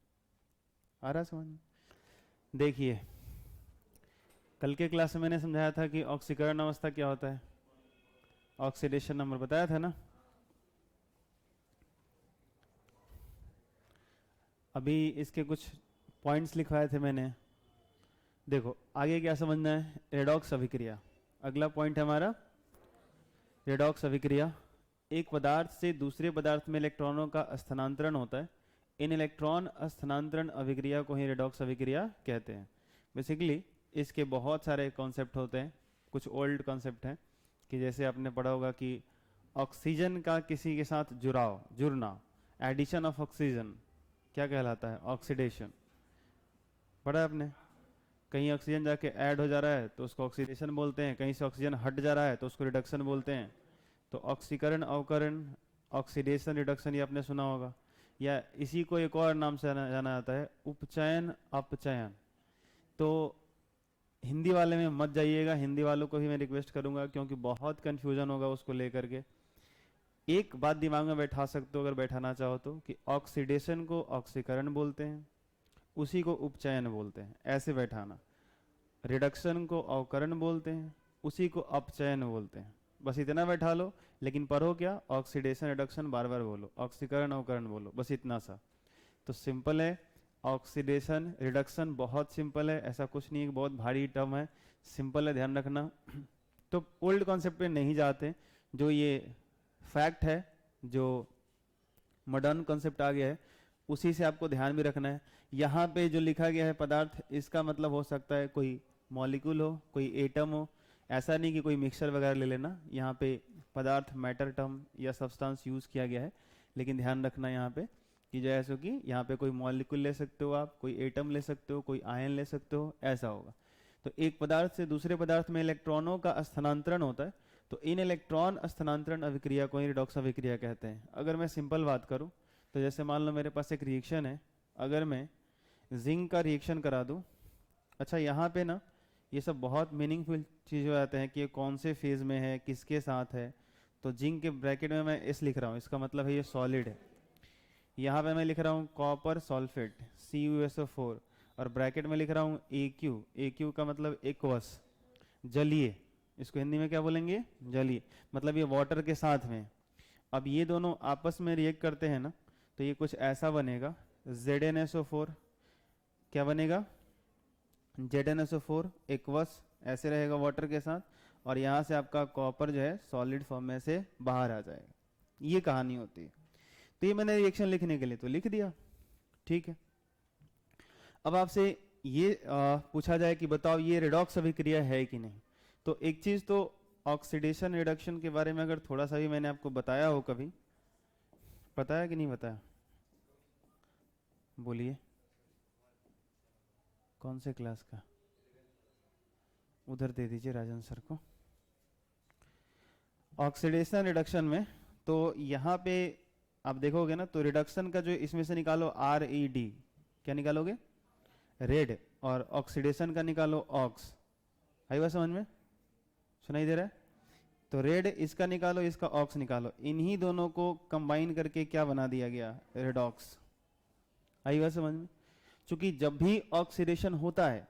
आ रहा समझ में। देखिए कल के क्लास में मैंने समझाया था कि ऑक्सीकरण अवस्था क्या होता है, ऑक्सीडेशन नंबर बताया था ना। अभी इसके कुछ पॉइंट्स लिखवाए थे मैंने, देखो आगे क्या समझना है, रेडॉक्स अभिक्रिया, अगला पॉइंट है हमारा रेडॉक्स अभिक्रिया। एक पदार्थ से दूसरे पदार्थ में इलेक्ट्रॉनों का स्थानांतरण होता है, इन इलेक्ट्रॉन स्थानांतरण अभिक्रिया को ही रेडॉक्स अभिक्रिया कहते हैं। बेसिकली इसके बहुत सारे कॉन्सेप्ट होते हैं, कुछ ओल्ड कॉन्सेप्ट हैं, कि जैसे आपने पढ़ा होगा कि ऑक्सीजन का किसी के साथ जुड़ना, एडिशन ऑफ ऑक्सीजन क्या कहलाता है, ऑक्सीडेशन, पढ़ा है आपने। कहीं ऑक्सीजन जाके ऐड हो जा रहा है तो उसको ऑक्सीडेशन बोलते हैं, कहीं से ऑक्सीजन हट जा रहा है तो उसको रिडक्शन बोलते हैं। तो ऑक्सीकरण, अवकरण, ऑक्सीडेशन, रिडक्शन ये आपने सुना होगा। या इसी को एक और नाम से जाना जाता है उपचयन अपचयन। तो हिंदी वाले में मत जाइएगा, हिंदी वालों को भी मैं रिक्वेस्ट करूंगा, क्योंकि बहुत कंफ्यूजन होगा उसको लेकर के। एक बात दिमाग में बैठा सकते हो अगर बैठाना चाहो तो, कि ऑक्सीडेशन को ऑक्सीकरण बोलते हैं, उसी को उपचयन बोलते हैं, ऐसे बैठाना। रिडक्शन को अवकरण बोलते हैं, उसी को अपचयन बोलते हैं। बस इतना बैठा लो, लेकिन पढ़ो क्या, ऑक्सीडेशन रिडक्शन बार बार बोलो, ऑक्सीकरण अवकरण बोलो, बस इतना सा। तो सिंपल है, ऑक्सीडेशन रिडक्शन बहुत सिंपल है, ऐसा कुछ नहीं है बहुत भारी टर्म है, सिंपल है, ध्यान रखना। तो ओल्ड कॉन्सेप्ट पे नहीं जाते, जो ये फैक्ट है, जो मॉडर्न कॉन्सेप्ट आ गया है, उसी से आपको ध्यान भी रखना है। यहाँ पे जो लिखा गया है पदार्थ, इसका मतलब हो सकता है कोई मॉलिक्यूल हो, कोई एटम हो, ऐसा नहीं कि कोई मिक्सचर वगैरह ले लेना। यहाँ पे पदार्थ मैटर टर्म या सब्सटेंस यूज किया गया है, लेकिन ध्यान रखना यहाँ पे कि जैसे कि यहाँ पे कोई मॉलिक्यूल ले सकते हो आप, कोई एटम ले सकते हो, कोई आयन ले सकते हो, ऐसा होगा। तो एक पदार्थ से दूसरे पदार्थ में इलेक्ट्रॉनों का स्थानांतरण होता है, तो इन इलेक्ट्रॉन स्थानांतरण अभिक्रिया को ही रिडॉक्स अभिक्रिया कहते हैं। अगर मैं सिंपल बात करूं तो जैसे मान लो मेरे पास एक रिएक्शन है, अगर मैं जिंक का रिएक्शन करा दूं, अच्छा यहाँ पे ना ये सब बहुत मीनिंगफुल चीज़ हो जाते हैं कि ये कौन से फेज में है, किसके साथ है। तो जिंक के ब्रैकेट में मैं इस लिख रहा हूँ, इसका मतलब है ये सॉलिड है। यहाँ पे मैं लिख रहा हूँ कॉपर सल्फेट CuSO4, और ब्रैकेट में लिख रहा हूँ AQ। AQ का मतलब एक्वस, जलीय। इसको हिंदी में क्या बोलेंगे, जलीय, मतलब ये वाटर के साथ में। अब ये दोनों आपस में रिएक्ट करते हैं ना, तो ये कुछ ऐसा बनेगा, ZnSO4। क्या बनेगा, ZnSO4 एक्वस, ऐसे रहेगा वाटर के साथ, और यहाँ से आपका कॉपर जो है सॉलिड फॉर्म में से बाहर आ जाएगा। ये कहानी होती है। तो ये मैंने रिएक्शन लिखने के लिए तो लिख दिया, ठीक है। अब आपसे ये पूछा जाए कि बताओ ये रेडॉक्स अभिक्रिया है कि नहीं, तो एक चीज तो ऑक्सीडेशन रिडक्शन के बारे में अगर थोड़ा सा भी मैंने आपको बताया हो, कभी बताया कि नहीं बताया, बोलिए कौन से क्लास का, उधर दे दीजिए राजन सर को। ऑक्सीडेशन रिडक्शन में तो यहाँ पे आप देखोगे ना, तो रिडक्शन का जो इसमें से निकालो RED, क्या निकालोगे, रेड, और ऑक्सीडेशन का निकालो ऑक्स। आई बात समझ में, सुनाई दे रहा है? तो रेड इसका निकालो, इसका ऑक्स निकालो, इन्हीं दोनों को कंबाइन करके क्या बना दिया गया, रेडॉक्स। आई बात समझ में? क्योंकि जब भी ऑक्सीडेशन होता है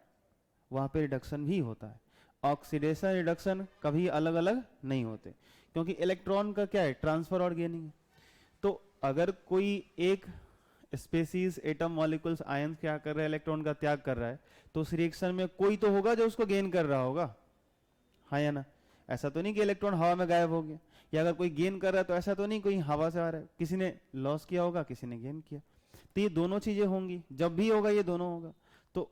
वहां पे रिडक्शन भी होता है। ऑक्सीडेशन रिडक्शन कभी अलग अलग नहीं होते, क्योंकि इलेक्ट्रॉन का क्या है, ट्रांसफर और गेनिंग। तो अगर कोई एक स्पेसीज, एटम, मॉलिक्यूल्स, आयंस क्या कर रहा है, इलेक्ट्रॉन का त्याग कर रहा है, तो उस रिएक्शन में कोई तो होगा जो उसको गेन कर रहा होगा, हाँ या ना? ऐसा तो नहीं कि इलेक्ट्रॉन हवा में गायब हो गया, या अगर कोई गेन कर रहा है तो ऐसा तो नहीं कोई हवा से आ रहा है, किसी ने लॉस किया होगा, किसी ने गेन किया। तो ये दोनों चीजें होंगी, जब भी होगा ये दोनों होगा। तो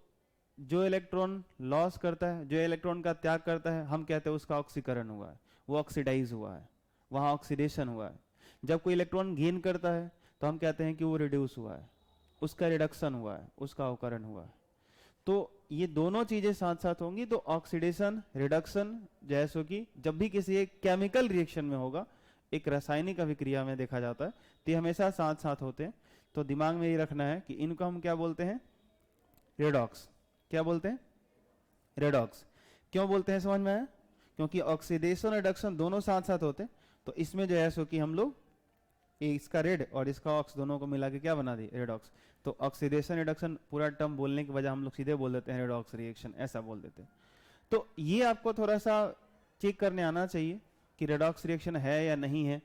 जो इलेक्ट्रॉन लॉस करता है, जो इलेक्ट्रॉन का त्याग करता है, हम कहते हैं उसका ऑक्सीकरण हुआ है, वो ऑक्सीडाइज हुआ है, वहां ऑक्सीडेशन हुआ है। जब कोई इलेक्ट्रॉन गेन करता है तो हम कहते हैं कि वो रिड्यूस हुआ है, उसका रिडक्शन हुआ है, उसका अवकरण हुआ है। तो ये दोनों चीजें साथ साथ होंगी। तो ऑक्सीडेशन रिडक्शन जैसो कि जब भी किसी एक केमिकल रिएक्शन में होगा, एक रासायनिक अभिक्रिया में देखा जाता है, तो ये हमेशा साथ साथ होते हैं। तो दिमाग में ये रखना है कि इनको हम क्या बोलते हैं, रेडॉक्स। क्या बोलते हैं, रेडॉक्स। क्यों बोलते हैं समझ में आया? क्योंकि ऑक्सीडेशन रिडक्शन दोनों साथ साथ होते हैं। तो इसमें जो है सो कि हम लोग इसका रेड और इसका ऑक्स दोनों को मिला के क्या बना दी, रेडॉक्स। तो ऑक्सीडेशन रिडक्शन पूरा टर्म बोलने के बजाय हम लोग सीधे बोल देते हैं रेडॉक्स रिएक्शन, ऐसा बोल देते हैं। तो ये आपको थोड़ा सा चेक करने आना चाहिए कि रेडॉक्स रिएक्शन है या नहीं है,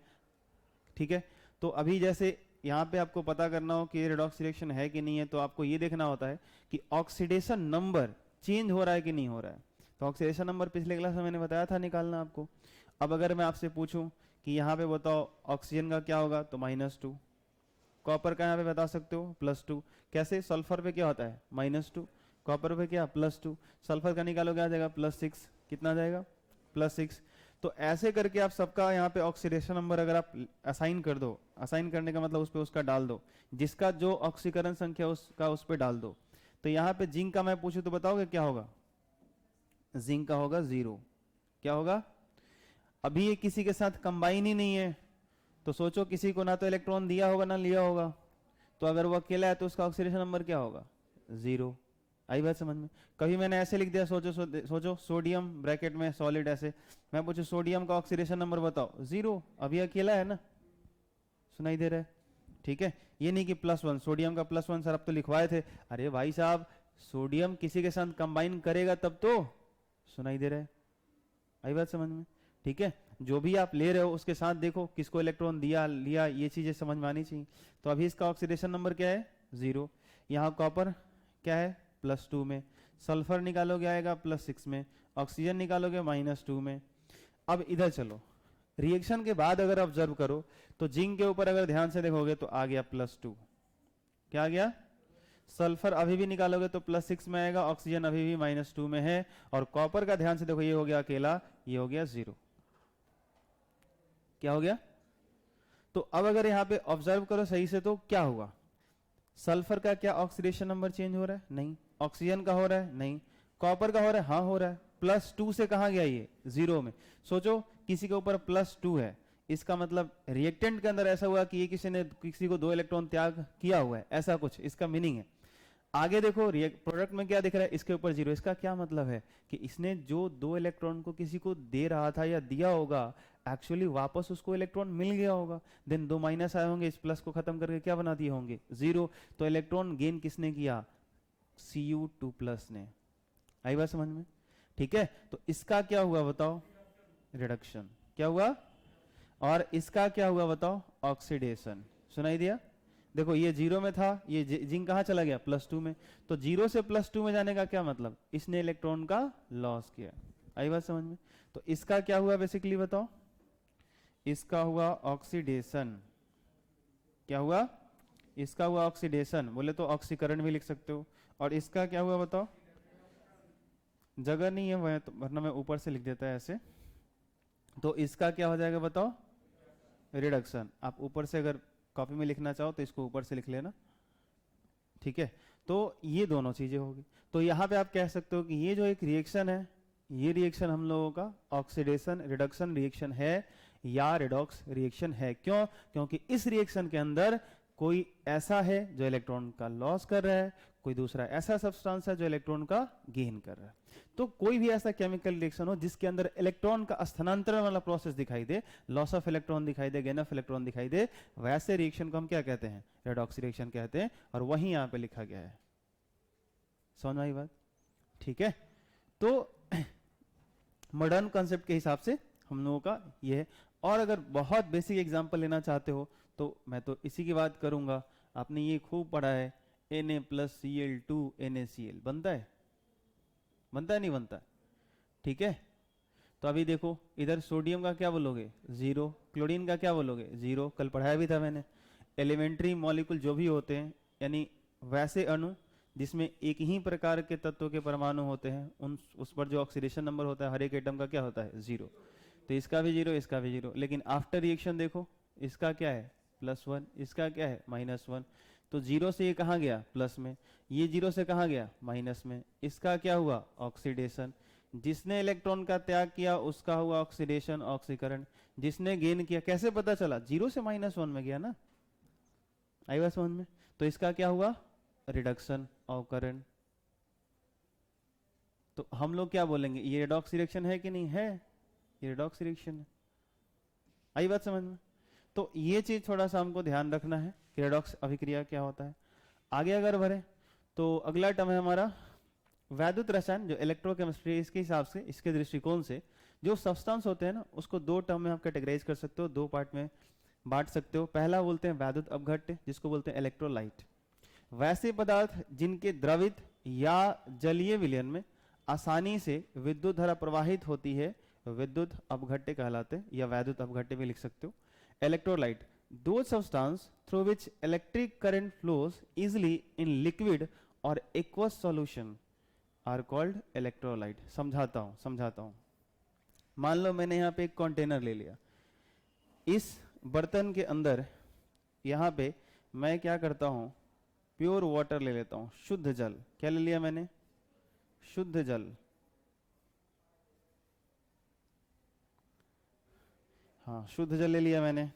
ठीक है। तो अभी जैसे यहाँ पे आपको पता करना हो कि रेडॉक्स रिएक्शन है कि नहीं है, तो आपको ये देखना होता है कि ऑक्सीडेशन नंबर चेंज हो रहा है कि नहीं हो रहा है। तो ऑक्सीडेशन नंबर पिछले क्लास में मैंने बताया था निकालना आपको। अब अगर मैं आपसे पूछूं कि यहाँ पे बताओ ऑक्सीजन का क्या होगा, तो -2। कॉपर का यहाँ पे बता सकते हो +2। कैसे, सल्फर पे क्या होता है -2, कॉपर पे क्या +2, सल्फर का निकालोगे आ जाएगा +6। कितना जाएगा, +6। तो ऐसे करके आप सबका यहाँ पे ऑक्सीडेशन नंबर अगर आप असाइन कर दो, असाइन करने का मतलब उस पर उसका डाल दो, जिसका जो ऑक्सीकरण संख्या उसका उस पर डाल दो। तो यहाँ पे जिंक का मैं पूछूं तो बताओगे क्या होगा, जिंक का होगा 0। क्या होगा, अभी ये किसी के साथ कंबाइन ही नहीं है, तो सोचो किसी को ना तो इलेक्ट्रॉन दिया होगा ना लिया होगा, तो अगर वो अकेला है तो उसका ऑक्सीडेशन नंबर क्या होगा? 0। आई बात समझ में? कभी मैंने ऐसे लिख दिया, सोचो सोडियम ब्रैकेट में सॉलिड ऐसे, मैं पूछूं सोडियम का ऑक्सीडेशन नंबर बताओ, 0, अभी अकेला है ना, सुनाई दे रहा है? ठीक है, ये नहीं कि +1, सोडियम का +1 सर अब तो लिखवाए थे, अरे भाई साहब सोडियम किसी के साथ कंबाइन करेगा तब तो, सुनाई दे रहा है? आई बात समझ में? ठीक है, जो भी आप ले रहे हो उसके साथ देखो किसको इलेक्ट्रॉन दिया लिया, ये चीजें समझ में आनी चाहिए। तो अभी इसका ऑक्सीडेशन नंबर क्या है? 0। यहाँ कॉपर क्या है? +2 में। सल्फर निकालोगे आएगा +6 में। ऑक्सीजन निकालोगे -2 में। अब इधर चलो, रिएक्शन के बाद अगर ऑब्जर्व करो तो जिंक के ऊपर अगर ध्यान से देखोगे तो आ गया +2, क्या आ गया? सल्फर अभी भी निकालोगे तो +6 में आएगा, ऑक्सीजन अभी भी -2 में है, और कॉपर का ध्यान से देखो ये हो गया अकेला, ये हो गया 0। क्या हो गया? तो अब अगर यहां पे ऑब्जर्व करो सही से तो क्या हुआ? सल्फर का क्या ऑक्सीडेशन नंबर चेंज हो रहा है? नहीं। ऑक्सीजन का हो रहा है? नहीं। कॉपर का हो रहा है? हाँ हो रहा है। +2 से कहां गया ये? 0 में। सोचो किसी के ऊपर +2 है, इसका मतलब रिएक्टेंट के अंदर ऐसा हुआ कि ये किसी ने किसी को 2 इलेक्ट्रॉन त्याग किया हुआ है, ऐसा कुछ इसका मीनिंग है। आगे देखो प्रोडक्ट में क्या दिख रहा है? इसके ऊपर 0। इसका क्या मतलब है? कि इसने जो 2 इलेक्ट्रॉन को किसी को दे रहा था या दिया होगा, एक्चुअली वापस उसको इलेक्ट्रॉन मिल गया होगा, देन 2 माइनस आए होंगे, इस प्लस को खत्म करके क्या बना दिए होंगे? 0। तो इलेक्ट्रॉन गेन किसने किया? Cu2+ ने। आई बात समझ में? ठीक है, तो इसका क्या हुआ बताओ? रिडक्शन। क्या हुआ? और इसका क्या हुआ बताओ? ऑक्सीडेशन। सुनाई दिया? देखो ये 0 में था, ये जिंक कहां चला गया? +2 में। तो 0 से +2 में जाने का क्या मतलब? इसने इलेक्ट्रॉन का लॉस किया। आई बात समझ में? तो इसका क्या हुआ बेसिकली बताओ? इसका हुआ ऑक्सीडेशन। क्या हुआ? इसका हुआ ऑक्सीडेशन, बोले तो ऑक्सीकरण भी लिख सकते हो। और इसका क्या हुआ बताओ? जगह नहीं है वह तो, वरना मैं ऊपर से लिख देता है ऐसे। तो इसका क्या हो जाएगा बताओ? रिडक्शन। आप ऊपर से अगर कॉपी में लिखना चाहो तो इसको ऊपर से लिख लेना, ठीक है? तो ये दोनों चीजें होगी। तो यहाँ पे आप कह सकते हो कि ये जो एक रिएक्शन है, ये रिएक्शन हम लोगों का ऑक्सीडेशन रिडक्शन रिएक्शन है या रिडॉक्स रिएक्शन है। क्यों? क्योंकि इस रिएक्शन के अंदर कोई ऐसा है जो इलेक्ट्रॉन का लॉस कर रहा है, कोई दूसरा ऐसा सब्सटेंस है जो इलेक्ट्रॉन का गेन कर रहा है। तो कोई भी ऐसा केमिकल रिएक्शन हो जिसके अंदर इलेक्ट्रॉन का स्थानांतरण वाला प्रोसेस दिखाई दे, लॉस ऑफ इलेक्ट्रॉन दिखाई दे, गेन ऑफ इलेक्ट्रॉन दिखाई दे, वैसे रिएक्शन को हम क्या कहते हैं? रेडॉक्स रिएक्शन कहते हैं। और वही यहां पे लिखा गया है। समझ में आई बात? ठीक है, तो मॉडर्न कॉन्सेप्ट के हिसाब से हम लोगों का ये है। और अगर बहुत बेसिक एग्जांपल लेना चाहते हो तो मैं तो इसी की बात करूंगा। आपने ये खूब पढ़ा है, Na+Cl2 NaCl बनता है? बनता है नहीं बनता? ठीक है, तो अभी देखो इधर सोडियम का क्या बोलोगे? 0। क्लोरीन का क्या बोलोगे? 0। कल पढ़ाया भी था मैंने। एलिमेंट्री मॉलिक्यूल जो भी होते हैं, यानी वैसे अणु जिसमें एक ही प्रकार के तत्व के परमाणु होते हैं, उस पर जो ऑक्सीडेशन नंबर होता है हर एक एटम का क्या होता है? 0। तो इसका भी 0, इसका भी 0। लेकिन आफ्टर रिएक्शन देखो, इसका क्या है? +1, इसका क्या है? -1। तो 0 से ये कहाँ गया? प्लस में। ये 0 से कहाँ गया? माइनस में। इसका क्या हुआ? ऑक्सीडेशन। जिसने इलेक्ट्रॉन का त्याग किया उसका हुआ ऑक्सीडेशन, ऑक्सीकरण। जिसने गेन किया, कैसे पता चला? 0 से -1 में गया ना। आई बात समझ में? तो इसका क्या हुआ? रिडक्शन, अवकरण। तो हम लोग क्या बोलेंगे? ये रिडॉक्स रिएक्शन है कि नहीं है? ये रिडॉक्स रिएक्शन है। आई बात समझ में? तो ये चीज थोड़ा सा हमको ध्यान रखना है कि रिडॉक्स अभिक्रिया क्या होता है। आगे अगर बढ़े तो अगला टर्म है हमारा वैद्युत रसायन, जो इलेक्ट्रोकेमिस्ट्री। इसके हिसाब से, इसके दृष्टिकोण से जो सब्सटेंस होते हैं ना, उसको 2 टर्म में आप कैटेगराइज कर सकते हो, 2 पार्ट में बांट सकते हो। पहला बोलते हैं वैद्युत अपघट्य, जिसको बोलते हैं इलेक्ट्रोलाइट। वैसे पदार्थ जिनके द्रवित या जलीय विलयन में आसानी से विद्युत धारा प्रवाहित होती है, विद्युत अपघट्य कहलाते हैं, या वैद्युत अपघट्य भी लिख सकते हो। Electrolyte, the substance through which electric current flows easily in liquid और aqueous solution are called electrolyte. समझाता हूं। मान लो मैंने यहां पे एक कंटेनर ले लिया, इस बर्तन के अंदर यहां पे मैं क्या करता हूं? प्योर वाटर ले लेता हूं, शुद्ध जल। क्या ले लिया मैंने? शुद्ध जल। हाँ, शुद्ध जल ले लिया मैंने,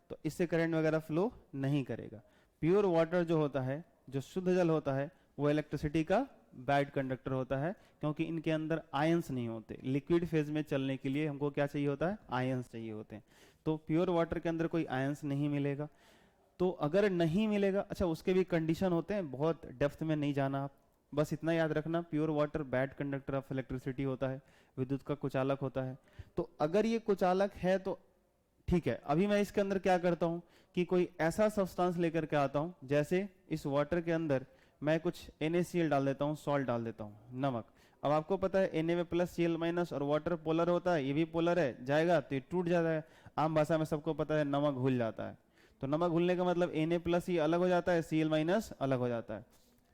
तो इससे करंट वगैरह फ्लो नहीं करेगा। प्योर वाटर जो होता है, जो शुद्ध जल होता है, वो इलेक्ट्रिसिटी का बैड कंडक्टर होता है, क्योंकि इनके अंदर आयंस नहीं होते। लिक्विड फेज में चलने के लिए हमको क्या चाहिए होता है? आयंस चाहिए होते हैं। तो प्योर वाटर के अंदर कोई आयंस नहीं मिलेगा। तो अगर नहीं मिलेगा, अच्छा उसके भी कंडीशन होते हैं, बहुत डेप्थ में नहीं जाना आप, बस इतना याद रखना, pure water bad conductor of electricity होता है, विद्युत का कुचालक होता है। तो अगर ये कुचालक है तो ठीक है, अभी मैं इसके अंदर क्या करता हूं कि कोई ऐसा सब्सटेंस लेकर के आता हूं, जैसे इस वाटर के अंदर मैं कुछ NaCl डाल देता हूं, सॉल्ट डाल देता हूं, नमक। अब आपको पता है Na प्लस Cl माइनस और वाटर पोलर होता है, ये भी पोलर है, जाएगा तो ये टूट जाता है। आम भाषा में सबको पता है नमक घुल जाता है। तो नमक घुलने का मतलब Na प्लस ये अलग हो जाता है, Cl माइनस अलग हो जाता है।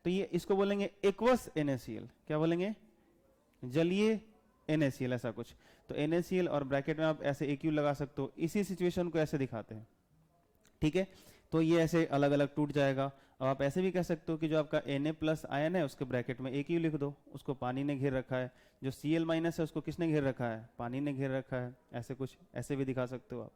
तो ये इसको बोलेंगे एक्वस NaCl। क्या बोलेंगे? जलीय NaCl, ऐसा कुछ। तो NaCl और ब्रैकेट में आप ऐसे AQ लगा सकते हो। इसी सिचुएशन को ऐसे दिखाते हैं, ठीक है। तो ये ऐसे अलग अलग टूट जाएगा। अब आप ऐसे भी कह सकते हो कि जो आपका Na प्लस आयन है उसके ब्रैकेट में AQ लिख दो, उसको पानी ने घेर रखा है। जो Cl माइनस है उसको किसने घेर रखा है? पानी ने घेर रखा है। ऐसे कुछ ऐसे भी दिखा सकते हो आप।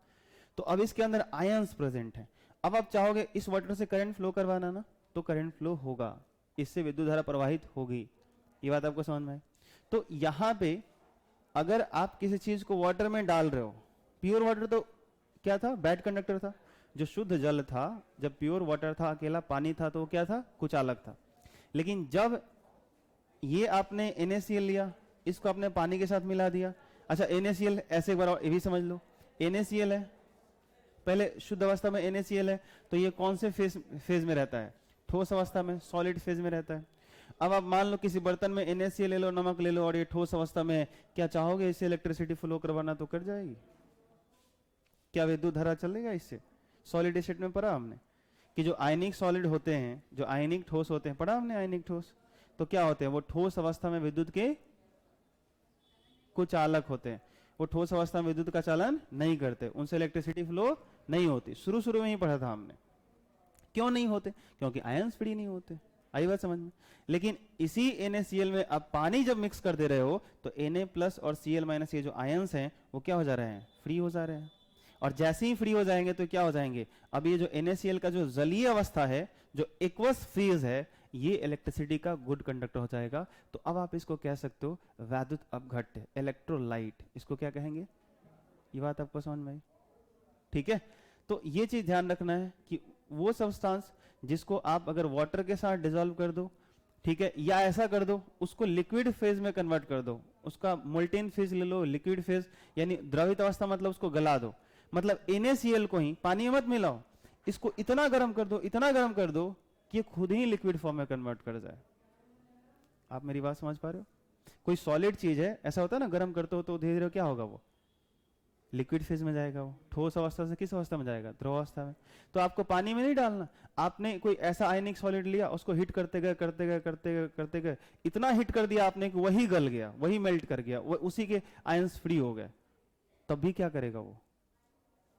तो अब इसके अंदर आयंस प्रेजेंट है। अब आप चाहोगे इस वाटर से करंट फ्लो करवाना ना, तो करंट फ्लो होगा, इससे विद्युत धारा प्रवाहित होगी। ये बात आपको समझ में आई? तो यहां पे अगर आप किसी चीज को वाटर में डाल रहे हो, प्योर वाटर तो क्या था? बैड कंडक्टर था। जो शुद्ध जल था, जब प्योर वाटर था, अकेला पानी था, तो वो क्या था? कुचालक था। लेकिन जब ये आपने NaCl लिया, इसको आपने पानी के साथ मिला दिया। अच्छा NaCl ऐसे एक बार और ये भी समझ लो, NaCl है, पहले शुद्ध अवस्था में NaCl है, तो ये कौन से फेज में रहता है? ठोस अवस्था में, सॉलिड फेज में रहता है। अब आप मान लो किसी बर्तन में NaCl ले लो, नमक ले लो, और ये ठोस अवस्था में है, क्या चाहोगे इससे इलेक्ट्रिसिटी फ्लो करवाना? तो कर जाएगी। क्या विद्युत धारा चलेगा इससे? सॉलिड स्टेट में पढ़ा हमने कि जो आयनिक सॉलिड होते हैं, जो आयनिक ठोस होते हैं, पढ़ा हमने आयनिक ठोस। तो क्या होते हैं? वो ठोस अवस्था में विद्युत के कुचालक होते हैं। वो ठोस अवस्था में विद्युत का चालन नहीं करते, उनसे इलेक्ट्रिसिटी फ्लो नहीं होती। शुरू शुरू में ही पढ़ा था हमने। क्यों नहीं होते? क्योंकि आयंस फ्री नहीं होते। आई बात समझ में? लेकिन इसी NaCl में अब पानी जब मिक्स कर दे रहे हो, तो Na प्लस और Cl माइनस ये जो आयंस हैं वो क्या हो जा रहे हैं? फ्री हो जा रहे हैं। और जैसे ही फ्री हो जाएंगे तो क्या हो जाएंगे? अब ये जो NaCl का जो जलीय अवस्था है, जो एक्वस फेज है, ये इलेक्ट्रिसिटी का गुड कंडक्टर हो जाएगा। तो अब आप इसको कह सकते हो वैद्युत अपघट्य, इलेक्ट्रोलाइट। इसको क्या कहेंगे? ये बात आपको समझ में आई? ठीक है। तो ये चीज ध्यान रखना है कि वो सब्सटेंस जिसको आप अगर वाटर के साथ डिसॉल्व कर दो, ठीक है, या ऐसा कर दो उसको लिक्विड फेज में कन्वर्ट कर दो, उसका मोल्टेन फेज ले लो, लिक्विड फेज यानी द्रवित अवस्था, मतलब उसको गला दो। मतलब NaCl को ही पानी में मत मिलाओ, इसको इतना गर्म कर दो, इतना गर्म कर दो कि ये खुद ही लिक्विड फॉर्म में कन्वर्ट कर जाए। आप मेरी बात समझ पा रहे हो? कोई सॉलिड चीज है, ऐसा होता है ना, गर्म करते हो तो धीरे धीरे क्या होगा? वो लिक्विड फेज में जाएगा। वो ठोस अवस्था से किस अवस्था में जाएगा? द्रव अवस्था में। तो आपको पानी में नहीं डालना, आपने कोई ऐसा आयनिक सॉलिड लिया, उसको हिट करते गए करते गए करते गए करते गए, इतना हिट कर दिया आपने कि वही गल गया, वही मेल्ट कर गया, वो उसी के आयंस फ्री हो गए। तब भी क्या करेगा? वो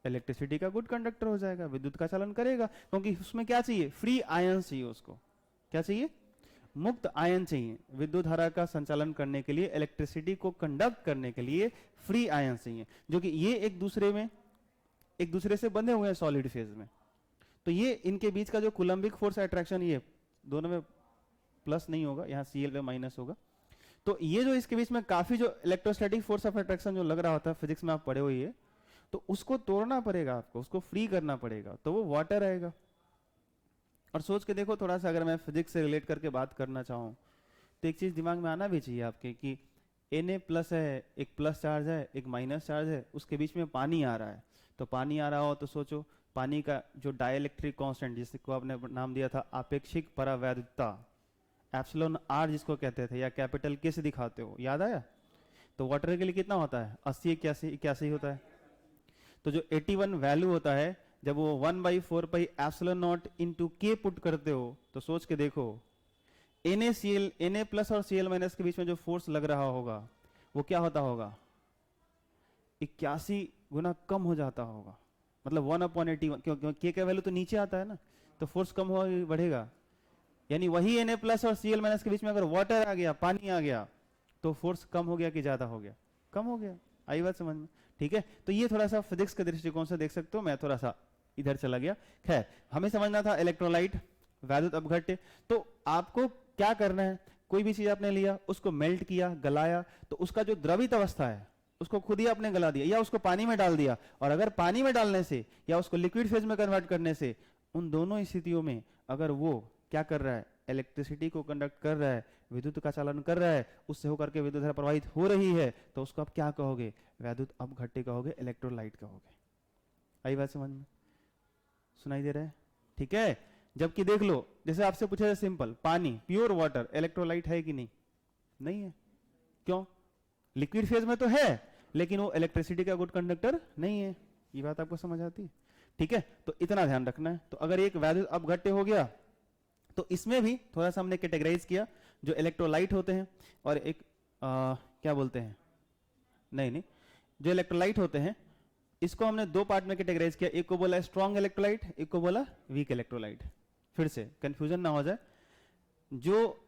इलेक्ट्रिसिटी का गुड कंडक्टर हो जाएगा, विद्युत का चालन करेगा। क्योंकि उसमें क्या चाहिए? फ्री आयन चाहिए। उसको क्या चाहिए? मुक्त आयन चाहिए। विद्युत धारा का संचालन करने के लिए, इलेक्ट्रिसिटी को कंडक्ट करने के लिए फ्री आयन चाहिए, जो कि ये एक दूसरे से बंधे हुए हैं सॉलिड फेज में। तो ये इनके बीच का जो कूलम्बिक फोर्स अट्रैक्शन, ये दोनों में प्लस नहीं होगा, यहाँ Cl में माइनस होगा। तो ये जो इसके बीच में काफी जो इलेक्ट्रोस्टैटिक फोर्स ऑफ अट्रैक्शन जो लग रहा होता है, फिजिक्स में आप पढ़े हुए है, तो उसको तोड़ना पड़ेगा आपको, उसको फ्री करना पड़ेगा, तो वो वाटर आएगा। और सोच के देखो थोड़ा सा, अगर मैं फिजिक्स से रिलेट करके बात करना चाहूँ तो एक चीज दिमाग में आना भी चाहिए आपके कि Na प्लस है, एक प्लस चार्ज है, एक माइनस चार्ज है, उसके बीच में पानी आ रहा है। तो पानी आ रहा हो तो सोचो पानी का जो डाइलेक्ट्रिक कांस्टेंट, जिसको आपने नाम दिया था आपेक्षिक परावैद्युतता, एप्सिलॉन आर जिसको कहते थे, या कैपिटल के से दिखाते हो, याद आया? तो वाटर के लिए कितना होता है? 80 81 होता है। तो जो 81 वैल्यू होता है, जब वो 1/4 पाई एप्सिलॉन नॉट इंटू के पुट करते हो, तो सोच के देखो Na प्लस और Cl माइनस के बीच में जो फोर्स लग रहा होगा वो क्या होता होगा? 81 गुना कम हो जाता होगा। मतलब 1/81, क्योंकि के का वैल्यू तो नीचे आता है ना, तो फोर्स कम हो बढ़ेगा। यानी वही Na प्लस और Cl माइनस के बीच में अगर वाटर आ गया, पानी आ गया, तो फोर्स कम हो गया कि ज्यादा हो गया? कम हो गया। आई बात समझ में? ठीक है। तो ये थोड़ा सा फिजिक्स के दृष्टिकोण से देख सकते हो। मैं थोड़ा सा इधर चला गया। खैर, हमें समझना था इलेक्ट्रोलाइट वैद्युत अपघट्य। तो आपको क्या करना है, कोई भी चीज आपने लिया, उसको मेल्ट किया, गलाया, तो उसका जो द्रवित अवस्था है उसको खुद ही आपने गला दिया, या उसको पानी में डाल दिया। और अगर पानी में डालने से या उसको लिक्विड फेज में कन्वर्ट करने से, उन दोनों स्थितियों में अगर वो क्या कर रहा है, इलेक्ट्रिसिटी को कंडक्ट कर रहा है, विद्युत का चालन कर रहा है, उससे होकर के विद्युत धारा प्रवाहित हो रही है, तो उसको आप क्या कहोगे, वैद्युत अपघट्य कहोगे, इलेक्ट्रोलाइट कहोगे। आई बात समझ में? सुनाई दे रहा है? ठीक है। जबकि देख लो, जैसे आपसे पूछा जाए सिंपल, पानी, प्योर वाटर, इलेक्ट्रोलाइट है कि नहीं? नहीं है। क्यों? लिक्विड फेज में तो है, लेकिन वो इलेक्ट्रिसिटी का गुड कंडक्टर नहीं है। ये बात आपको समझ आती है? ठीक है, तो इतना ध्यान रखना है। तो अगर एक वैद्युत अपघट्य हो गया, तो इसमें भी थोड़ा सा हमने कैटेगराइज किया, जो इलेक्ट्रोलाइट होते हैं और एक क्या बोलते हैं, नहीं, जो इलेक्ट्रोलाइट होते हैं इसको हमने दो पार्ट में कैटेगराइज किया। एक को बोला स्ट्रॉन्ग इलेक्ट्रोलाइट, एक को बोला वीक इलेक्ट्रोलाइट। फिर से कंफ्यूजन ना हो जाए, जो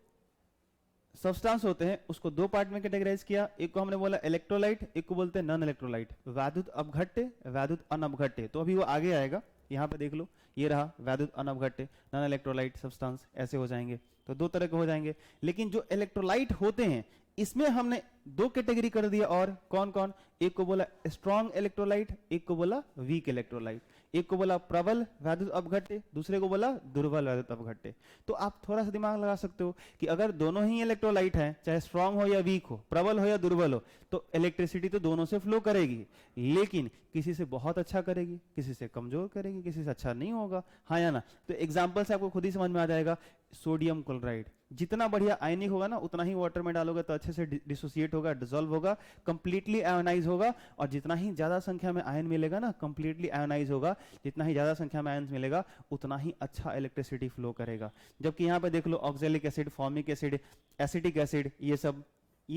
सब्सटेंस होते हैं उसको दो पार्ट में कैटेगराइज किया। एक को हमने बोला इलेक्ट्रोलाइट, एक को बोलते हैं नॉन इलेक्ट्रोलाइट, वैद्युत अपघट्य, वैद्युत अनअपघट्य। तो अभी वो आगे आएगा, यहाँ पे देख लो, ये रहा वैद्युत अनअपघट्य, नॉन इलेक्ट्रोलाइट सब्सटेंस, ऐसे हो जाएंगे। तो दो तरह के हो जाएंगे। लेकिन जो इलेक्ट्रोलाइट होते हैं इसमें हमने दो कैटेगरी कर दिया। और कौन कौन? एक को बोला स्ट्रॉन्ग इलेक्ट्रोलाइट, एक को बोला वीक इलेक्ट्रोलाइट। एक को बोला प्रबल वैद्युत अपघट्य, दूसरे को बोला दुर्बल वैद्युत अपघट्य। तो आप थोड़ा सा दिमाग लगा सकते हो कि अगर दोनों ही इलेक्ट्रोलाइट हैं, चाहे स्ट्रॉन्ग हो या वीक हो, प्रबल हो या दुर्बल हो, तो इलेक्ट्रिसिटी तो दोनों से फ्लो करेगी, लेकिन किसी से बहुत अच्छा करेगी, किसी से कमजोर करेगी, किसी से अच्छा नहीं होगा। हाँ या ना? तो एग्जाम्पल से आपको खुद ही समझ में आ जाएगा। सोडियम क्लोराइड जितना बढ़िया आयनिक होगा ना, उतना ही वाटर में डालोगे तो अच्छे से डिसोसिएट होगा, डिसॉल्व होगा, कंप्लीटली आयोनाइज होगा। और जितना ही ज्यादा संख्या में आयन मिलेगा ना, कंप्लीटली आयोनाइज होगा, जितना ही ज्यादा संख्या में आयन मिलेगा उतना ही अच्छा इलेक्ट्रिसिटी फ्लो करेगा। जबकि यहाँ पे देख लो, oxalic acid, formic acid, acetic acid, ये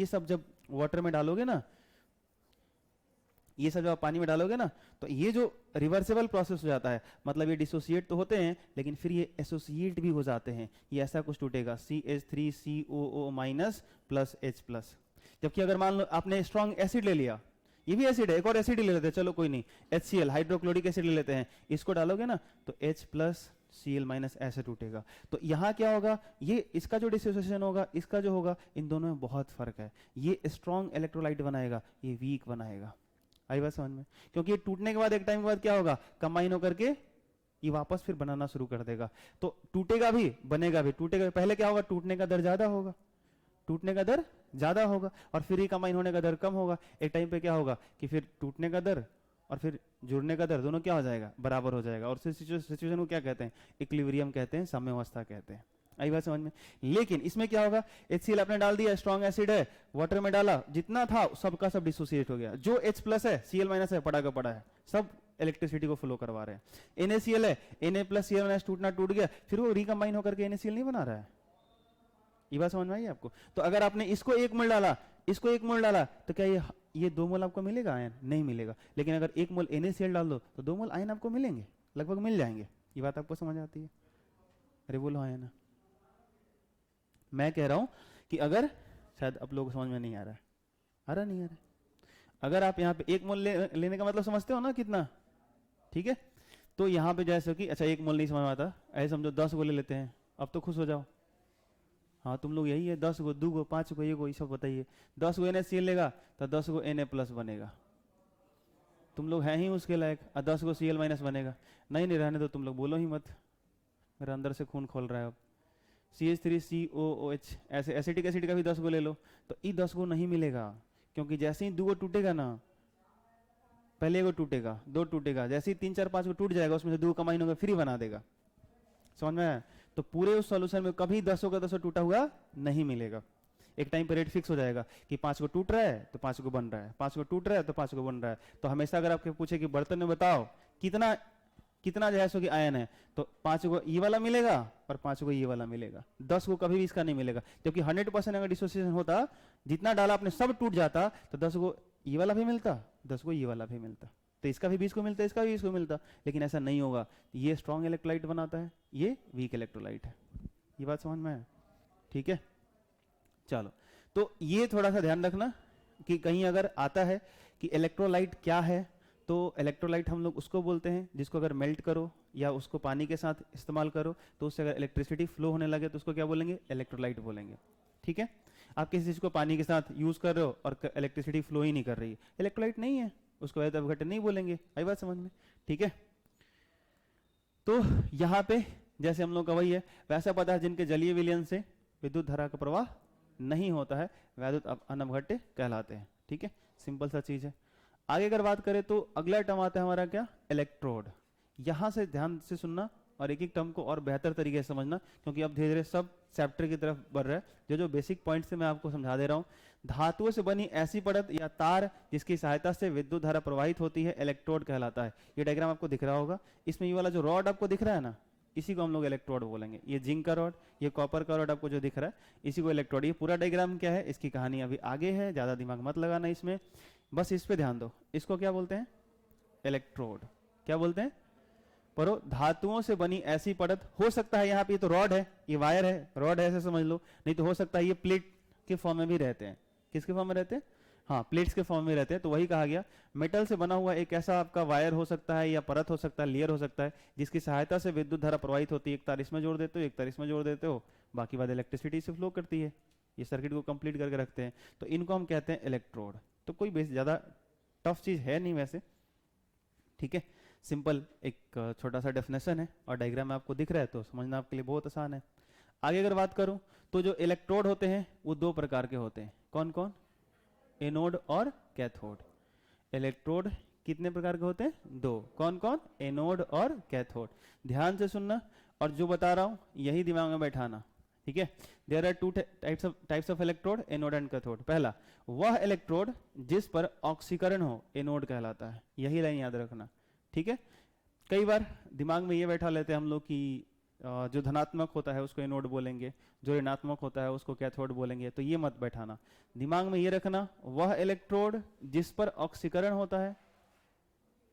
सब जब वाटर में डालोगे ना, ये सब जब आप पानी में डालोगे ना, तो ये जो रिवर्सिबल प्रोसेस हो जाता है, मतलब ये डिसोसिएट तो होते हैं लेकिन फिर ये एसोसिएट भी हो जाते हैं। ये ऐसा कुछ टूटेगा, CH3COO माइनस प्लस H+। जबकि अगर मान लो आपने स्ट्रॉन्ग एसिड ले लिया, ये भी एसिड है, एक और एसिड ले लेते हैं, चलो कोई नहीं, HCl हाइड्रोक्लोरिक एसिड ले लेते हैं, इसको डालोगे ना तो H+Cl- ऐसे टूटेगा। तो यहाँ क्या होगा, ये इसका जो डिसोसिएशन होगा, इसका जो होगा, इन दोनों में बहुत फर्क है। ये स्ट्रॉन्ग इलेक्ट्रोलाइट बनाएगा, ये वीक बनाएगा। आई बात समझ में? क्योंकि ये टूटने के बाद एक टाइम के बाद क्या होगा, कंबाइन होकर के ये वापस फिर बनाना शुरू कर देगा। तो टूटेगा भी, बनेगा भी। टूटेगा पहले क्या होगा, टूटने का दर ज्यादा होगा, टूटने का दर ज्यादा होगा, और फिर रिकम्बाइन होने का दर कम होगा। एक टाइम पे क्या होगा कि फिर टूटने का दर और फिर जुड़ने का दर दोनों क्या हो जाएगा, बराबर हो जाएगा। और सिचुएशन को क्या कहते हैं, इक्विलिब्रियम कहते हैं, साम्यावस्था कहते हैं। आई बात समझ में? लेकिन इसमें क्या होगा, HCl आपने डाल दिया, स्ट्रॉन्ग एसिड है, वाटर में डाला, जितना था सबका सब डिसोसिएट हो गया। जो H+ है, Cl- है, पड़ा का पड़ा है, सब इलेक्ट्रिसिटी को फ्लो करवा रहे हैं। NaCl है, Na+Cl- टूटना टूट गया, फिर वो रिकम्बाइन होकर के NaCl नहीं बना रहा है। ये बात समझ में आई आपको? तो अगर आपने इसको 1 मोल डाला, इसको 1 मोल डाला, तो क्या ये 2 मोल आपको मिलेगा आयन? नहीं मिलेगा। लेकिन अगर 1 मोल NaCl डाल दो तो 2 मोल आयन आपको मिलेंगे, लगभग मिल जाएंगे। ये बात आपको समझ आती है? अरे बोलो हाँ या ना? मैं कह रहा हूं कि अगर, शायद आप लोगों को समझ में नहीं आ रहा है, आ रहा नहीं आ रहा है? अगर आप यहाँ पे 1 मोल लेने का मतलब समझते हो ना कितना, ठीक है? तो यहाँ पे जैसे कि अच्छा 1 मोल नहीं समझ में आता, ऐसे समझो 10 गो ले लेते हैं, अब तो खुश हो जाओ। हाँ तुम लोग यही है, 10 गो, 2 गो, 5 गो, ये गो, ये सब बताइए। 10 गो NaCl लेगा तो 10 गो Na+ बनेगा। तुम लोग हैं ही उसके लायक। 10 गो Cl- बनेगा। नहीं नहीं रहने दो, तुम लोग बोलो ही मत, मेरा अंदर से खून खोल रहा है अब। CH3COOH, ऐसे एसिटिक एसिड का भी 10 गो ले लो, तो ये 10 गो नहीं मिलेगा, क्योंकि जैसे ही 2 गो टूटेगा ना, पहले 1 गो टूटेगा, 2 टूटेगा, जैसे ही 3 4 5 गो टूट जाएगा, उसमें से 2 कंबाइन होगा, फ्री बना देगा। समझ में आया? तो पूरे उस सॉल्यूशन में कभी 10 का 10 टूटा हुआ नहीं मिलेगा। एक टाइम पर रेट फिक्स हो जाएगा कि 5 को टूट रहा है तो 5 को बन रहा है, 5 को टूट रहा है तो 5 को बन रहा है। तो हमेशा अगर आपके पूछे कि बर्तन में बताओ कितना जो है सो कि आयन है, तो 5 को ये वाला मिलेगा और 5 को ये वाला मिलेगा, 10 को कभी भी इसका नहीं मिलेगा। जबकि 100% अगर डिसोसिएशन होता, जितना डाला आपने सब टूट जाता, तो 10 को ये वाला भी मिलता, 10 को ये वाला भी मिलता, तो इसका भी 20 को मिलता, इसका भी 20 को मिलता। लेकिन ऐसा नहीं होगा। ये स्ट्रॉन्ग इलेक्ट्रोलाइट बनाता है, ये वीक इलेक्ट्रोलाइट है। ये बात समझ में है? ठीक है, चलो। तो ये थोड़ा सा ध्यान रखना कि कहीं अगर आता है कि इलेक्ट्रोलाइट क्या है, तो इलेक्ट्रोलाइट हम लोग उसको बोलते हैं जिसको अगर मेल्ट करो या उसको पानी के साथ इस्तेमाल करो तो उससे अगर इलेक्ट्रिसिटी फ्लो होने लगे तो उसको क्या बोलेंगे, इलेक्ट्रोलाइट बोलेंगे। ठीक है, आप किसी चीज को पानी के साथ यूज कर रहे हो और इलेक्ट्रिसिटी फ्लो ही नहीं कर रही है, इलेक्ट्रोलाइट नहीं है, उसको वैध अपघटन नहीं बोलेंगे। आई बात समझ में? ठीक है, तो यहाँ पे जैसे हम लोग का वही है, वैसा पदार्थ जिनके जलीय विलयन से विद्युत धारा का प्रवाह नहीं होता है वैद्युत अनवघट्य कहलाते हैं। ठीक है, सिंपल सा चीज है। आगे अगर बात करें तो अगला टर्म आता है हमारा क्या, इलेक्ट्रोड। यहां से ध्यान से सुनना और एक एक टर्म को और बेहतर तरीके से समझना, क्योंकि अब धीरे धीरे सब चैप्टर की तरफ बढ़ रहा है। जो जो बेसिक पॉइंट से मैं आपको समझा दे रहा हूँ, धातुओं से बनी ऐसी परत या तार जिसकी सहायता से विद्युत धारा प्रवाहित होती है, इलेक्ट्रोड कहलाता है। ये डायग्राम आपको दिख रहा होगा, इसमें ये वाला जो रॉड आपको दिख रहा है ना, इसी को हम लोग इलेक्ट्रोड बोलेंगे। ये जिंक का रॉड, ये कॉपर का रॉड आपको जो दिख रहा है, इसी को इलेक्ट्रोड। ये पूरा डायग्राम क्या है, इसकी कहानी अभी आगे है, ज्यादा दिमाग मत लगाना इसमें, बस इस पे ध्यान दो। इसको क्या बोलते हैं, इलेक्ट्रोड। क्या बोलते हैं, पर धातुओं से बनी ऐसी परत, हो सकता है यहाँ पे, ये तो रॉड है, ये वायर है, रॉड है ऐसे समझ लो, नहीं तो हो सकता है ये प्लेट के फॉर्म में भी रहते हैं। किसके फॉर्म में रहते हैं, हाँ प्लेट्स के फॉर्म में रहते हैं। तो वही कहा गया, मेटल से बना हुआ एक ऐसा आपका वायर हो सकता है या परत हो सकता है, लेयर हो सकता है, जिसकी सहायता से विद्युत धारा प्रवाहित होती है। एक तार इसमें जोड़ देते हो, एक तार इसमें जोड़ देते हो, बाकी बात इलेक्ट्रिसिटी से फ्लो करती है, ये सर्किट को कंप्लीट करके रखते हैं। तो इनको हम कहते हैं इलेक्ट्रोड। तो कोई बेस ज्यादा टफ चीज है नहीं वैसे। ठीक है, सिंपल एक छोटा सा डेफिनेशन है और डायग्राम में आपको दिख रहा है तो समझना आपके लिए बहुत आसान है। आगे अगर बात करूं तो जो इलेक्ट्रोड होते हैं वो दो प्रकार के होते हैं। कौन कौन, एनोड और कैथोड। इलेक्ट्रोड कितने प्रकार के होते हैं, दो। कौन कौन, एनोड और कैथोड। ध्यान से सुनना और जो बता रहा हूं यही दिमाग में बैठाना। ठीक है, there are two types of electrode, anode and cathode. पहला, वह इलेक्ट्रोड जिस पर ऑक्सीकरण हो, एनोड कहलाता है। यही लाइन याद रखना। ठीक है, कई बार दिमाग में ये बैठा लेते हैं हम लोग कि जो धनात्मक होता है उसको एनोड बोलेंगे, जो ऋणात्मक होता है उसको कैथोड बोलेंगे। तो ये मत बैठाना, दिमाग में ये रखना, वह इलेक्ट्रोड जिस पर ऑक्सीकरण होता है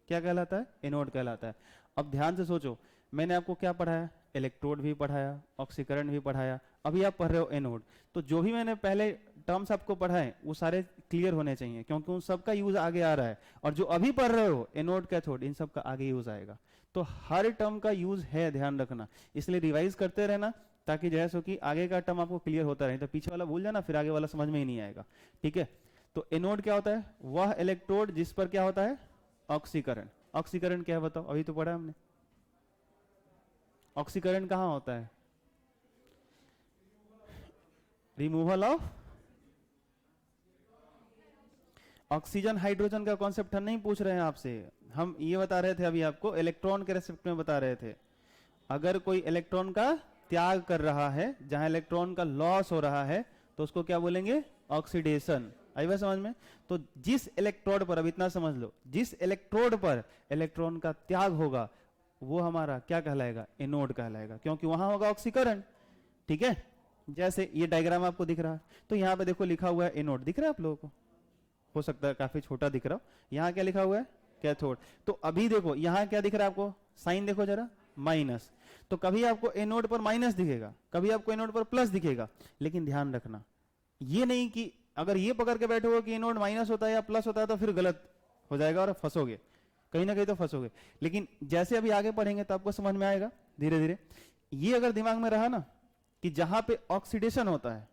क्या कहलाता है, एनोड कहलाता है। अब ध्यान से सोचो, मैंने आपको क्या पढ़ाया, इलेक्ट्रोड भी पढ़ाया, ऑक्सीकरण भी पढ़ाया, अभी आप पढ़ रहे हो एनोड। तो जो भी मैंने पहले टर्म्स आपको पढ़ाए वो सारे क्लियर होने चाहिए, क्योंकि उन सब का यूज आगे आ रहा है। और जो अभी पढ़ रहे हो एनोड कैथोड, इन सब का आगे यूज आएगा। तो हर टर्म का यूज है, ध्यान रखना। इसलिए रिवाइज करते रहना ताकि जैसे कि आगे का टर्म आपको क्लियर होता रहे। तो पीछे वाला भूल जाना, फिर आगे वाला समझ में ही नहीं आएगा। ठीक है, तो एनोड क्या होता है, वह इलेक्ट्रोड जिस पर क्या होता है, ऑक्सीकरण। ऑक्सीकरण क्या है बताओ, अभी तो पढ़ा हमने। ऑक्सीकरण कहां होता है, रिमूवल ऑफ ऑक्सीजन हाइड्रोजन का कॉन्सेप्ट हम नहीं पूछ रहे हैं आपसे, हम ये बता रहे थे अभी आपको, इलेक्ट्रॉन के रेस्पेक्ट में बता रहे थे। अगर कोई इलेक्ट्रॉन का त्याग कर रहा है, जहां इलेक्ट्रॉन का लॉस हो रहा है, तो उसको क्या बोलेंगे, ऑक्सीडेशन। आई बात समझ में? तो जिस इलेक्ट्रोड पर, अब इतना समझ लो, जिस इलेक्ट्रोड पर इलेक्ट्रॉन का त्याग होगा वो हमारा क्या कहलाएगा, एनोड कहलाएगा, क्योंकि वहां होगा ऑक्सीकरण। ठीक है, जैसे ये डायग्राम आपको दिख रहा है, तो यहाँ पे देखो लिखा हुआ है एनोड, दिख रहा है आप लोगों को, हो सकता है काफी छोटा दिख रहा हो। यहाँ क्या लिखा हुआ है, कैथोड। तो अभी देखो यहाँ क्या दिख रहा है आपको, साइन देखो जरा, माइनस। तो कभी आपको एनोड पर माइनस दिखेगा, कभी आपको एनोड पर प्लस दिखेगा। लेकिन ध्यान रखना, ये नहीं कि अगर ये पकड़ के बैठोगे कि एनोड माइनस होता है या प्लस होता है तो फिर गलत हो जाएगा और फंसोगे, कहीं ना कहीं तो फंसोगे। लेकिन जैसे अभी आगे पढ़ेंगे तो आपको समझ में आएगा धीरे धीरे। ये अगर दिमाग में रहा ना कि जहां पे ऑक्सीडेशन होता है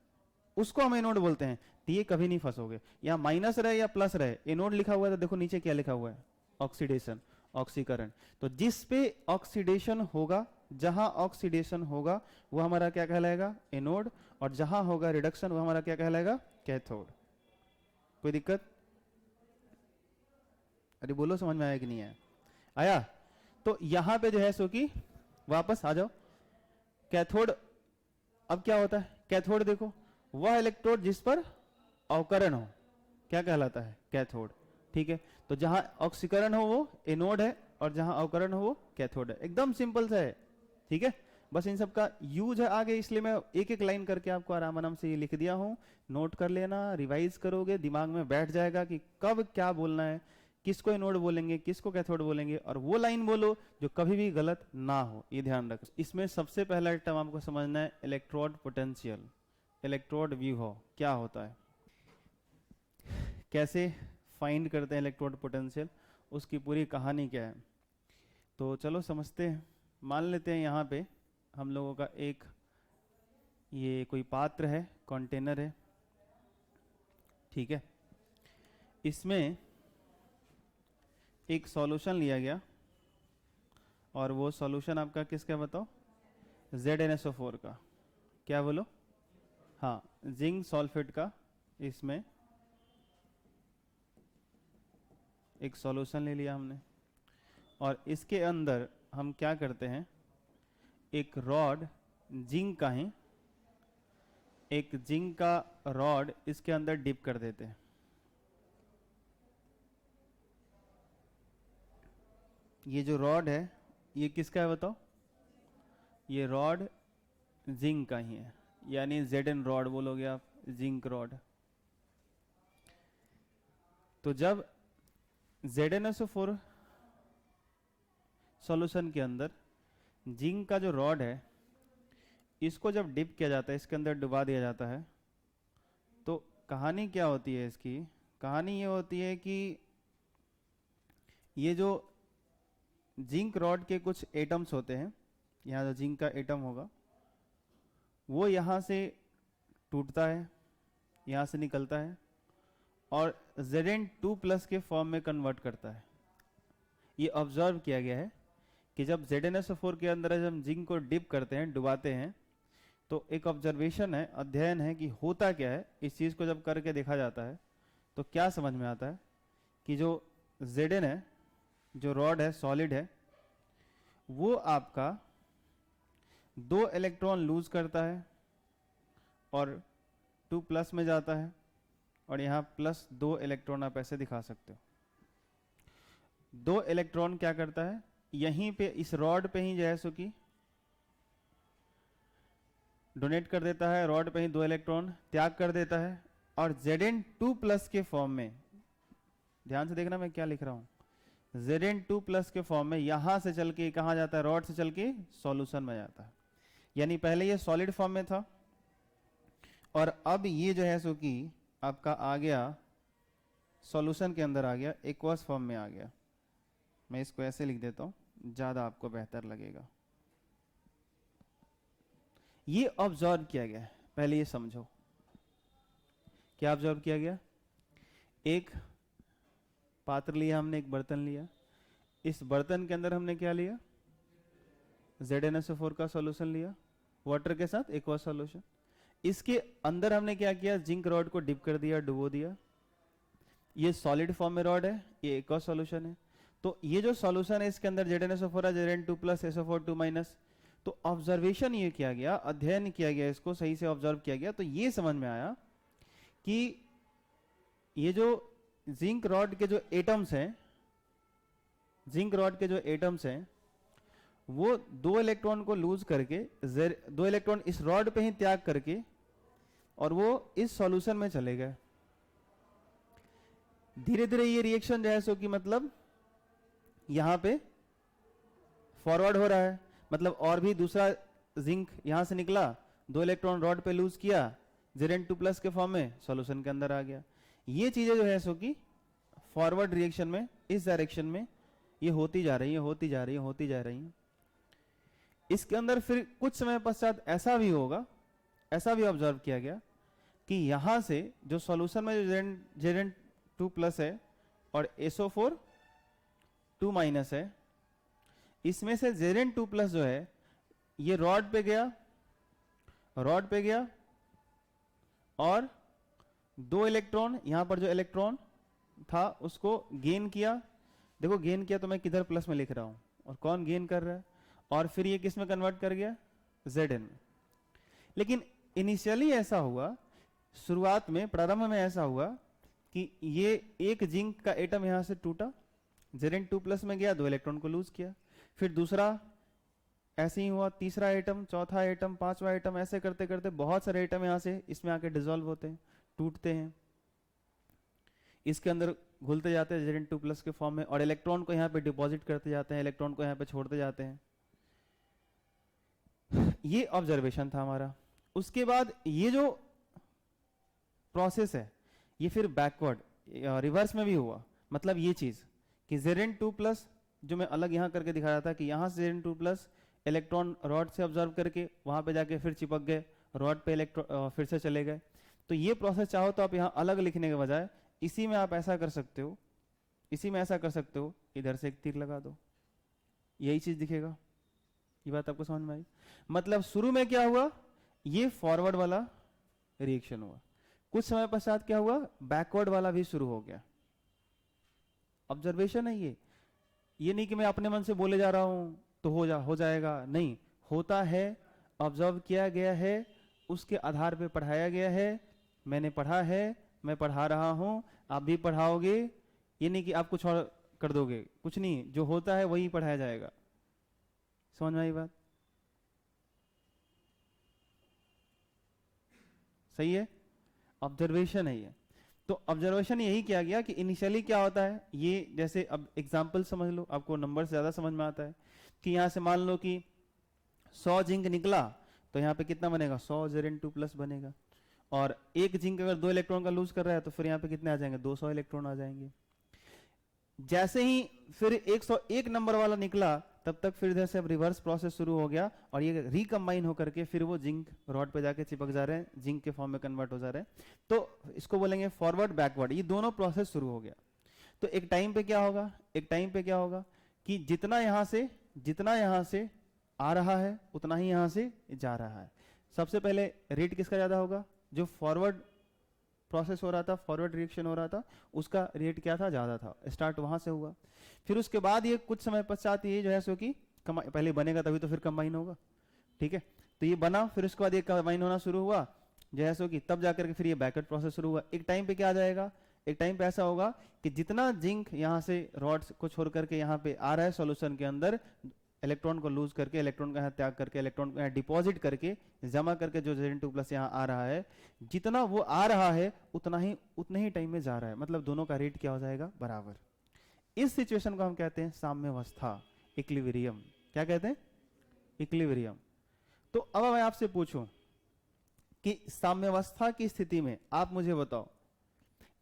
उसको हम एनोड बोलते हैं, तो ये कभी नहीं फंसोगे। यहाँ माइनस रहे या प्लस रहे, एनोड लिखा हुआ है तो देखो नीचे क्या लिखा हुआ है, ऑक्सीडेशन, ऑक्सीकरण। तो जिस पे ऑक्सीडेशन होगा, जहां ऑक्सीडेशन होगा वो हमारा क्या कहलाएगा, एनोड। और जहां होगा रिडक्शन वो हमारा क्या कहलाएगा, कैथोड। कोई दिक्कत? अरे बोलो, समझ में आया कि नहीं आया? आया? तो यहां पे जो है सो कि वापस आ जाओ, कैथोड। अब क्या होता है, कैथोड देखो, वह इलेक्ट्रोड जिस पर अवकरण हो क्या कहलाता है, कैथोड। ठीक है, तो जहां ऑक्सीकरण हो वो एनोड है और जहां अवकरण हो वो कैथोड है। एकदम सिंपल सा है। ठीक है, बस इन सब का यूज है आगे, इसलिए मैं एक एक लाइन करके आपको आराम आराम से ये लिख दिया हूं। नोट कर लेना, रिवाइज करोगे, दिमाग में बैठ जाएगा कि कब क्या बोलना है, किसको एनोड बोलेंगे, किसको कैथोड बोलेंगे, और वो लाइन बोलो जो कभी भी गलत ना हो, ये ध्यान रखो। इसमें सबसे पहला टर्म आपको समझना है, इलेक्ट्रोड पोटेंशियल। इलेक्ट्रोड व्यूह क्या होता है, कैसे फाइंड करते हैं इलेक्ट्रोड पोटेंशियल, उसकी पूरी कहानी क्या है। तो चलो समझते हैं। मान लेते हैं यहाँ पे हम लोगों का एक ये कोई पात्र है, कंटेनर है, ठीक है। इसमें एक सॉल्यूशन लिया गया और वो सॉल्यूशन आपका किसका बताओ, ZnSO4 का। क्या बोलो, हाँ, जिंक सल्फेट का इसमें एक सॉल्यूशन ले लिया हमने। और इसके अंदर हम क्या करते हैं, एक रॉड जिंक का है, एक जिंक का रॉड इसके अंदर डिप कर देते हैं। ये जो रॉड है ये किसका है बताओ, ये रॉड जिंक का ही है, यानी Zn रॉड बोलोगे आप, जिंक रॉड। तो जब ZnSO4 सॉल्यूशन के अंदर जिंक का जो रॉड है इसको जब डिप किया जाता है, इसके अंदर डुबा दिया जाता है, तो कहानी क्या होती है इसकी, कहानी ये होती है कि ये जो जिंक रॉड के कुछ एटम्स होते हैं, यहाँ जो जिंक का एटम होगा वो यहाँ से टूटता है, यहाँ से निकलता है और Zn2+ के फॉर्म में कन्वर्ट करता है। ये ऑब्जर्व किया गया है कि जब ZnSO4 के अंदर जब हम जिंक को डिप करते हैं, डुबाते हैं, तो एक ऑब्जर्वेशन है, अध्ययन है कि होता क्या है। इस चीज़ को जब करके देखा जाता है तो क्या समझ में आता है कि जो Zn है, जो रॉड है, सॉलिड है, वो आपका 2 इलेक्ट्रॉन लूज करता है और 2+ में जाता है, और यहाँ +2 इलेक्ट्रॉन आप ऐसे दिखा सकते हो। 2 इलेक्ट्रॉन क्या करता है, यहीं पे इस रॉड पे ही जो है सो कि डोनेट कर देता है, रॉड पे ही 2 इलेक्ट्रॉन त्याग कर देता है, और Zn2+ के फॉर्म में, ध्यान से देखना मैं क्या लिख रहा हूं, Zn2+ के फॉर्म में यहां से चल के कहां जाता है, रॉड से चल के सॉल्यूशन में जाता है। यानी पहले ये सॉलिड फॉर्म में था और अब ये जो है सो कि आपका आ गया सॉल्यूशन के अंदर, आ गया एक्वस फॉर्म में आ गया। मैं इसको ऐसे लिख देता हूं, ज्यादा आपको बेहतर लगेगा। ये ऑब्जर्व किया गया है, पहले ये समझो क्या ऑब्जर्व किया गया। एक पात्र लिया हमने, एक बर्तन लिया, इस बर्तन के अंदर हमने क्या लिया, ZnSO4 का सॉल्यूशन लिया वाटर के साथ, एक्वस सॉल्यूशन। इसके अंदर हमने क्या किया, जिंक रॉड को डिप कर दिया, डुबो दिया। ये सॉलिड फॉर्म में रॉड है, ये एक्वस सॉल्यूशन है। तो ये जो सॉल्यूशन है इसके अंदर ZnSO4 है, Zn2+ SO4 2-। तो ऑब्जर्वेशन ये किया गया, अध्ययन किया गया, इसको सही से ऑब्जर्व किया गया, तो ये समझ में आया कि ये जो जिंक रॉड के जो एटम्स हैं, जिंक रॉड के जो एटम्स हैं, वो 2 इलेक्ट्रॉन को लूज करके 2 इलेक्ट्रॉन इस रॉड पे ही त्याग करके और वो इस सॉल्यूशन में चले गए। धीरे धीरे ये रिएक्शन जो है सो कि मतलब यहां पे फॉरवर्ड हो रहा है, मतलब और भी दूसरा जिंक यहां से निकला, 2 इलेक्ट्रॉन रॉड पे लूज किया, Zn2+ के फॉर्म में सॉल्यूशन के अंदर आ गया। ये चीजें जो है सो कि फॉरवर्ड रिएक्शन में, इस डायरेक्शन में ये होती जा रही है, होती जा रही है, होती जा रही है। इसके अंदर फिर कुछ समय पश्चात ऐसा भी होगा, ऐसा भी ऑब्जर्व किया गया कि यहां से जो सॉल्यूशन में जो Zn2+ है और SO4 2- है, इसमें से Zn2+ जो है ये रॉड पे गया, रॉड पे गया और 2 इलेक्ट्रॉन, यहां पर जो इलेक्ट्रॉन था उसको गेन किया। देखो गेन किया तो मैं किधर प्लस में लिख रहा हूं, और कौन गेन कर रहा है, और फिर ये किस में कन्वर्ट कर गया, Zn में। लेकिन इनिशियली ऐसा हुआ, शुरुआत में, प्रारंभ में ऐसा हुआ कि ये एक जिंक का एटम यहां से टूटा, Zn2+ में गया, 2 इलेक्ट्रॉन को लूज किया, फिर दूसरा ऐसे ही हुआ, तीसरा एटम, चौथा एटम, 5वां एटम, ऐसे करते करते बहुत सारे एटम यहां से इसमें आके डिसॉल्व होते हैं, टूटते हैं, इसके अंदर घुलते जाते हैं Zn2+ के फॉर्म में, और इलेक्ट्रॉन को यहाँ पे डिपॉजिट करते जाते हैं, इलेक्ट्रॉन को यहाँ पे छोड़ते जाते हैं। ये ऑब्जर्वेशन था हमारा। उसके बाद ये जो प्रोसेस है ये फिर बैकवर्ड, रिवर्स में भी हुआ। मतलब ये चीज कि Zn2+ जो मैं अलग यहाँ करके दिखा रहा था कि यहाँ से Zn2+ इलेक्ट्रॉन रॉड से ऑब्जर्व करके वहाँ पे जाके फिर चिपक गए, रॉड पे इलेक्ट्रॉन फिर से चले गए। तो ये प्रोसेस चाहो तो आप यहाँ अलग लिखने के बजाय इसी में आप ऐसा कर सकते हो, इसी में ऐसा कर सकते हो, इधर से एक तीर लगा दो, यही चीज दिखेगा। ये बात आपको समझ में आई? मतलब शुरू में क्या हुआ, ये फॉरवर्ड वाला रिएक्शन हुआ, कुछ समय पश्चात क्या हुआ, बैकवर्ड वाला भी शुरू हो गया। ऑब्जर्वेशन है ये नहीं कि मैं अपने मन से बोले जा रहा हूं तो हो जाएगा, नहीं, होता है, ऑब्जर्व किया गया है, उसके आधार पे पढ़ाया गया है, मैंने पढ़ा है, मैं पढ़ा रहा हूं, आप भी पढ़ाओगे। ये नहीं कि आप कुछ और कर दोगे, कुछ नहीं, जो होता है वही पढ़ाया जाएगा। समझ में आई बात? सही है, ऑब्जर्वेशन है ये। तो ऑब्जर्वेशन यही किया गया कि इनिशियली क्या होता है, ये जैसे अब एग्जांपल समझ लो, आपको नंबर से ज्यादा समझ में आता है कि यहां से मान लो कि 100 जिंक निकला, तो यहाँ पे कितना बनेगा, 100 Zn2+ बनेगा। और एक जिंक अगर 2 इलेक्ट्रॉन का लूज कर रहा है तो फिर यहाँ पे कितने आ जाएंगे, 200 इलेक्ट्रॉन आ जाएंगे। जैसे ही फिर 101 नंबर वाला निकला, तब तक फिर इधर से अब रिवर्स प्रोसेस शुरू हो गया और ये रिकम्बाइन होकर के फिर वो जिंक रॉड पे जाके चिपक जा रहे हैं, जिंक के फॉर्म में कन्वर्ट हो जा रहे हैं। तो इसको बोलेंगे फॉरवर्ड बैकवर्ड, ये दोनों प्रोसेस शुरू हो गया। तो एक टाइम पे क्या होगा, एक टाइम पे क्या होगा कि जितना यहां से आ रहा है उतना ही यहां से जा रहा है। सबसे पहले रेट किसका ज्यादा होगा, जो फॉरवर्ड प्रोसेस हो रहा था, फॉरवर्ड रिएक्शन हो रहा था, उसका रेट क्या था, ज्यादा था, स्टार्ट वहां से हुआ। फिर उसके बाद ये कुछ समय पश्चात ये जो है सो कि पहले बनेगा तभी तो फिर कंबाइन होगा, ठीक है। तो ये बना, फिर उसके बाद ये कंबाइन होना शुरू हुआ जो है सो कि तब जाकर के फिर ये बैकवर्ड प्रोसेस शुरू हुआ। एक टाइम पे क्या आ जाएगा, एक टाइम पे ऐसा होगा कि जितना जिंक यहाँ से रॉड्स को छोड़ करके यहाँ पे आ रहा है सॉल्यूशन के अंदर, इलेक्ट्रॉन को लूज करके, इलेक्ट्रॉन का यहाँ त्याग करके, इलेक्ट्रॉन को यहाँ डिपॉजिट करके, जमा करके जो Zn2+ यहाँ आ रहा है, जितना वो आ रहा है उतने ही टाइम में जा रहा है। मतलब दोनों का रेट क्या हो जाएगा, बराबर। इस सिचुएशन को हम कहते हैं साम्यावस्था, इक्विलिब्रियम। क्या कहते हैं, इक्विलिब्रियम। तो अब मैं आपसे पूछूं कि साम्यावस्था की स्थिति में आप मुझे बताओ,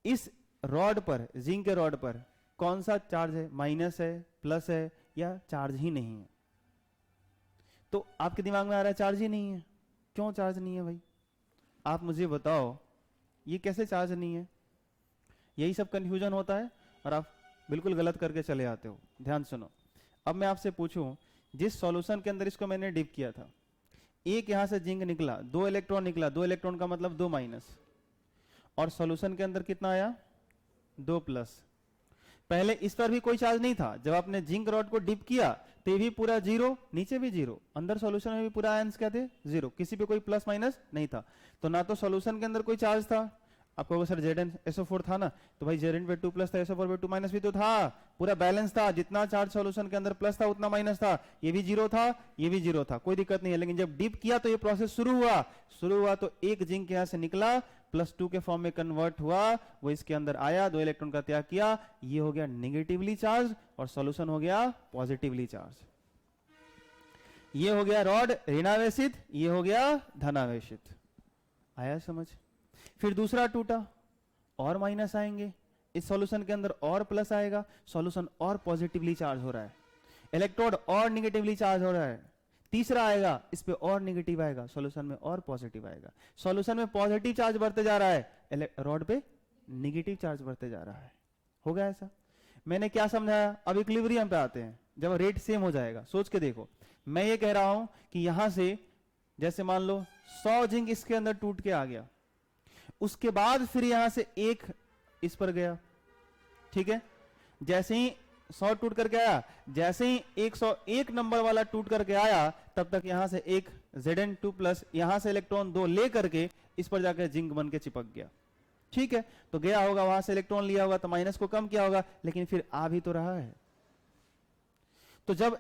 इस रॉड पर, जिंक के रॉड पर कौन सा चार्ज है, माइनस है, प्लस है, या चार्ज ही नहीं है? तो आपके दिमाग में आ रहा है चार्ज ही नहीं है। क्यों चार्ज नहीं है भाई, आप मुझे बताओ, ये कैसे चार्ज नहीं है? यही सब कंफ्यूजन होता है और आप बिल्कुल गलत करके चले आते हो। ध्यान सुनो, अब मैं आपसे पूछूं, जिस सॉल्यूशन के अंदर इसको मैंने डिप किया था, एक यहां से जिंक निकला, 2 इलेक्ट्रॉन निकला, 2 इलेक्ट्रॉन का मतलब 2 माइनस, और सॉल्यूशन के अंदर कितना आया, 2 प्लस। पहले इस पर भी कोई चार्ज नहीं था, जब आपने जिंक रॉड को डिप किया तो ये भी पूरा जीरो, नीचे भी जीरो, अंदर सॉल्यूशन में भी पूरा आयंस क्या थे, जीरो, किसी पे कोई प्लस माइनस नहीं था। तो ना तो सॉल्यूशन के अंदर कोई चार्ज था, आप कहोगे सर Zn-SO4 था ना, तो भाई Zn पे 2 प्लस था, SO4 पे 2 माइनस भी तो था, पूरा बैलेंस था, जितना चार्ज सॉल्यूशन के अंदर प्लस था उतना माइनस था, ये भी जीरो था, ये भी जीरो था, कोई दिक्कत नहीं है। लेकिन जब डिप किया तो ये प्रोसेस शुरू हुआ तो एक जिंक यहां से निकला, +2 के फॉर्म में कन्वर्ट हुआ, वो इसके अंदर आया, 2 इलेक्ट्रॉन का त्याग किया, ये हो गया नेगेटिवली चार्ज और सॉल्यूशन हो गया पॉजिटिवली चार्ज। ये हो गया रॉड ऋणावेशित, ये हो गया धनावेशित। आया समझ? फिर दूसरा टूटा, और माइनस आएंगे, इस सॉल्यूशन के अंदर और प्लस आएगा, सॉल्यूशन और पॉजिटिवली चार्ज हो रहा है, इलेक्ट्रोड और निगेटिवली चार्ज हो रहा है। तीसरा आएगा, इस पे और निगेटिव आएगा, सॉल्यूशन में और पॉजिटिव आएगा, सॉल्यूशन में पॉजिटिव चार्ज बढ़ते जा रहा है, रॉड पे निगेटिव चार्ज बढ़ते जा रहा है। हो गया ऐसा? मैंने क्या समझाया? अब इक्विलिब्रियम पे आते हैं, जब रेट सेम हो जाएगा। सोच के देखो, मैं ये कह रहा हूं कि यहां से जैसे मान लो 100 जिंक इसके अंदर टूट के आ गया, उसके बाद फिर यहां से एक इस पर गया, ठीक है, जैसे ही 100 टूट करके आया, जैसे ही 101 नंबर वाला टूट करके आया, तब तक यहां से एक Zn2+, यहां से इलेक्ट्रॉन 2 ले करके इस पर जाकर जिंक बन के चिपक गया, ठीक है। तो गया होगा, वहां से इलेक्ट्रॉन लिया होगा तो माइनस को कम किया होगा, लेकिन फिर आ भी तो रहा है। तो जब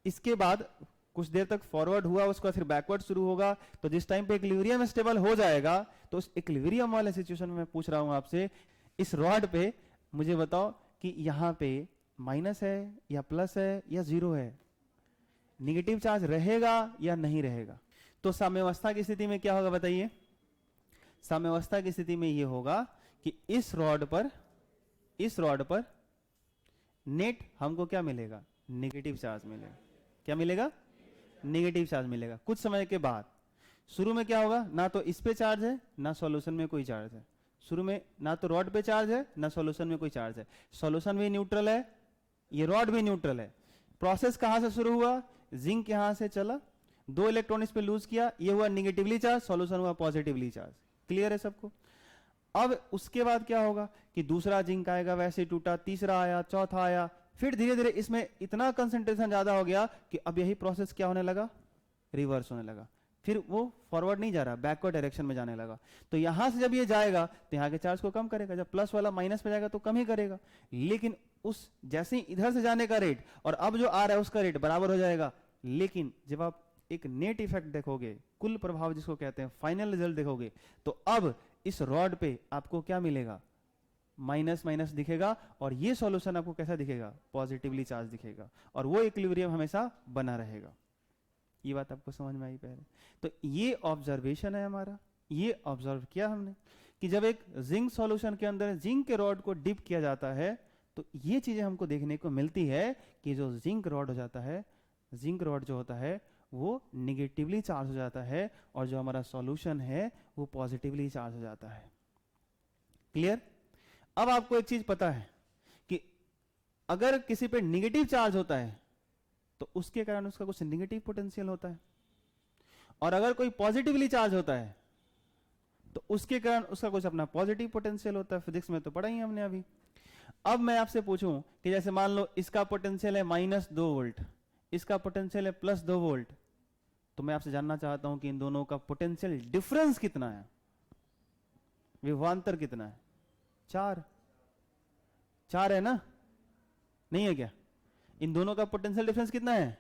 इसके बाद कुछ देर तक फॉरवर्ड हुआ, उसके बाद फिर बैकवर्ड शुरू होगा, तो जिस टाइम पे इक्विलिब्रियम स्टेबल हो जाएगा, तो उस इक्विलिब्रियम वाले सिचुएशन में मैं पूछ रहा हूं आपसे, इस रॉड पे मुझे बताओ कि यहां पे माइनस है या प्लस है या जीरो है, निगेटिव चार्ज रहेगा या नहीं रहेगा? तो साम्यावस्था की स्थिति में क्या होगा बताइए? साम्यावस्था की स्थिति में यह होगा कि इस रॉड पर नेट हमको क्या मिलेगा, नेगेटिव चार्ज मिलेगा। क्या मिलेगा, नेगेटिव चार्ज मिलेगा। कुछ समय के बाद शुरू में क्या होगा, ना तो इस पे चार्ज है ना सॉल्यूशन में कोई चार्ज है। शुरू में ना तो रॉड पे चार्ज है ना सॉल्यूशन में कोई चार्ज है, सॉल्यूशन भी न्यूट्रल है, ये रॉड भी न्यूट्रल है। प्रोसेस कहां से शुरू हुआ, जिंक यहां से चला, 2 इलेक्ट्रॉन इस पे लूज किया, ये हुआ निगेटिवली चार्ज, सॉल्यूशन हुआ पॉजिटिवली चार्ज। क्लियर है सबको। अब उसके बाद क्या होगा कि दूसरा जिंक आएगा, वैसे टूटा, तीसरा आया, चौथा आया, फिर धीरे धीरे इसमें इतना कंसंट्रेशन ज्यादा हो गया कि अब यही प्रोसेस क्या होने लगा, रिवर्स होने लगा। फिर वो फॉरवर्ड नहीं जा रहा, बैकवर्ड डायरेक्शन में जाने लगा। तो यहां से जब ये जाएगा तो यहाँ के चार्ज को कम करेगा, जब प्लस वाला माइनस पे जाएगा तो कम ही करेगा। लेकिन उस जैसे ही इधर से जाने का रेट और अब जो आ रहा है उसका रेट बराबर हो जाएगा। लेकिन जब आप एक नेट इफेक्ट देखोगे, कुल प्रभाव जिसको कहते हैं, फाइनल रिजल्ट देखोगे, तो अब इस रॉड पे आपको क्या मिलेगा, माइनस माइनस दिखेगा, और ये सॉल्यूशन आपको कैसा दिखेगा, पॉजिटिवली चार्ज दिखेगा, और वो इक्विलिब्रियम हमेशा बना रहेगा। ये बात आपको समझ में आई पहले। तो ये ऑब्जर्वेशन है हमारा, ये ऑब्जर्व किया हमने कि जब एक जिंक सॉल्यूशन के अंदर जिंक के रॉड को डिप किया जाता है तो ये चीजें हमको देखने को मिलती है कि जो जिंक रॉड हो जाता है, जिंक रॉड जो होता है वो निगेटिवली चार्ज हो जाता है, और जो हमारा सॉल्यूशन है वो पॉजिटिवली चार्ज हो जाता है। क्लियर। अब आपको एक चीज पता है कि अगर किसी पे निगेटिव चार्ज होता है तो उसके कारण उसका कुछ निगेटिव पोटेंशियल होता है, और अगर कोई पॉजिटिवली चार्ज होता है तो उसके कारण उसका कुछ अपना पॉजिटिव पोटेंशियल होता है। फिजिक्स में तो पढ़ा ही हमने अभी। अब मैं आपसे पूछूं कि जैसे मान लो इसका पोटेंशियल है -2 वोल्ट, इसका पोटेंशियल है +2 वोल्ट, तो मैं आपसे जानना चाहता हूं कि इन दोनों का पोटेंशियल डिफरेंस कितना है, विभवांतर कितना है। 4 है ना, नहीं है क्या? इन दोनों का पोटेंशियल डिफरेंस कितना है?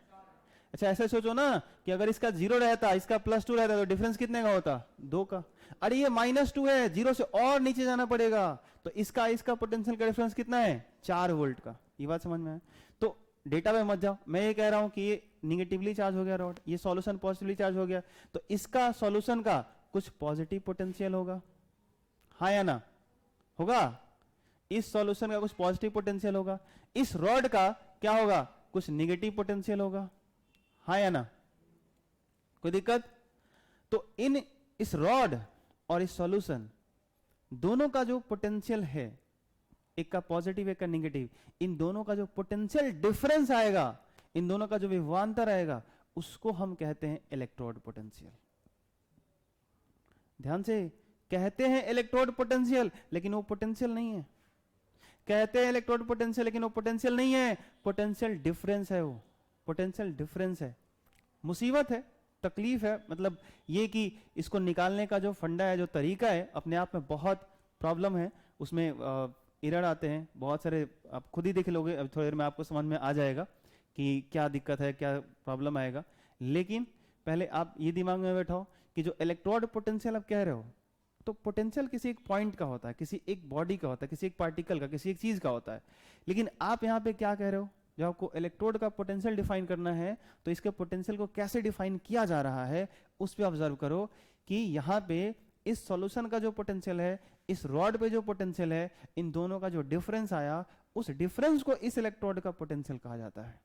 अच्छा ऐसे सोचो ना कि अगर इसका 0 रहता, इसका +2 रहता, तो डिफरेंस कितने का होता, 2 का। अरे ये -2 है, 0 से और नीचे जाना पड़ेगा, तो इसका पोटेंशियल का डिफरेंस कितना है, 4 वोल्ट का। ये बात समझ में आया? तो डेटा पे मत जाओ, मैं ये कह रहा हूं कि ये निगेटिवली चार्ज हो गया रॉड, ये सॉल्यूशन पॉजिटिवली चार्ज हो गया, तो इसका सॉल्यूशन का कुछ पॉजिटिव पोटेंशियल होगा, हाँ या ना? होगा। इस सॉल्यूशन का कुछ पॉजिटिव पोटेंशियल होगा, इस रॉड का क्या होगा, कुछ निगेटिव पोटेंशियल होगा, हाँ या ना? कोई दिक्कत? तो इस रॉड और इस सॉल्यूशन दोनों का जो पोटेंशियल है, एक का पॉजिटिव एक का निगेटिव, इन दोनों का जो पोटेंशियल डिफरेंस आएगा, इन दोनों का जो विभवांतर आएगा, उसको हम कहते हैं इलेक्ट्रोड पोटेंशियल। ध्यान से, कहते हैं इलेक्ट्रोड पोटेंशियल, लेकिन वो पोटेंशियल नहीं है। कहते हैं इलेक्ट्रोड पोटेंशियल, लेकिन वो पोटेंशियल नहीं है, पोटेंशियल डिफरेंस है, वो पोटेंशियल डिफरेंस है। मुसीबत है, तकलीफ है, मतलब ये कि इसको निकालने का जो फंडा है, जो तरीका है, अपने आप में बहुत प्रॉब्लम है, उसमें एरर आते हैं बहुत सारे, आप खुद ही देख लोगे, अब थोड़ी देर में आपको समझ में आ जाएगा कि क्या दिक्कत है, क्या प्रॉब्लम आएगा। लेकिन पहले आप ये दिमाग में बैठाओ कि जो इलेक्ट्रोड पोटेंशियल आप कह रहे हो, तो पोटेंशियल किसी एक पॉइंट का होता है, किसी एक बॉडी का होता है, किसी एक पार्टिकल का, किसी एक चीज का होता है। लेकिन आप यहाँ पे क्या कह रहे हो, जब आपको इलेक्ट्रोड का पोटेंशियल डिफाइन करना है तो इसके पोटेंशियल को कैसे डिफाइन किया जा रहा है, उस पर ऑब्जर्व करो कि यहाँ पे इस सॉल्यूशन का जो पोटेंशियल है, इस रॉड पे जो पोटेंशियल है, इन दोनों का जो डिफरेंस आया, उस डिफरेंस को इस इलेक्ट्रोड का पोटेंशियल कहा जाता है।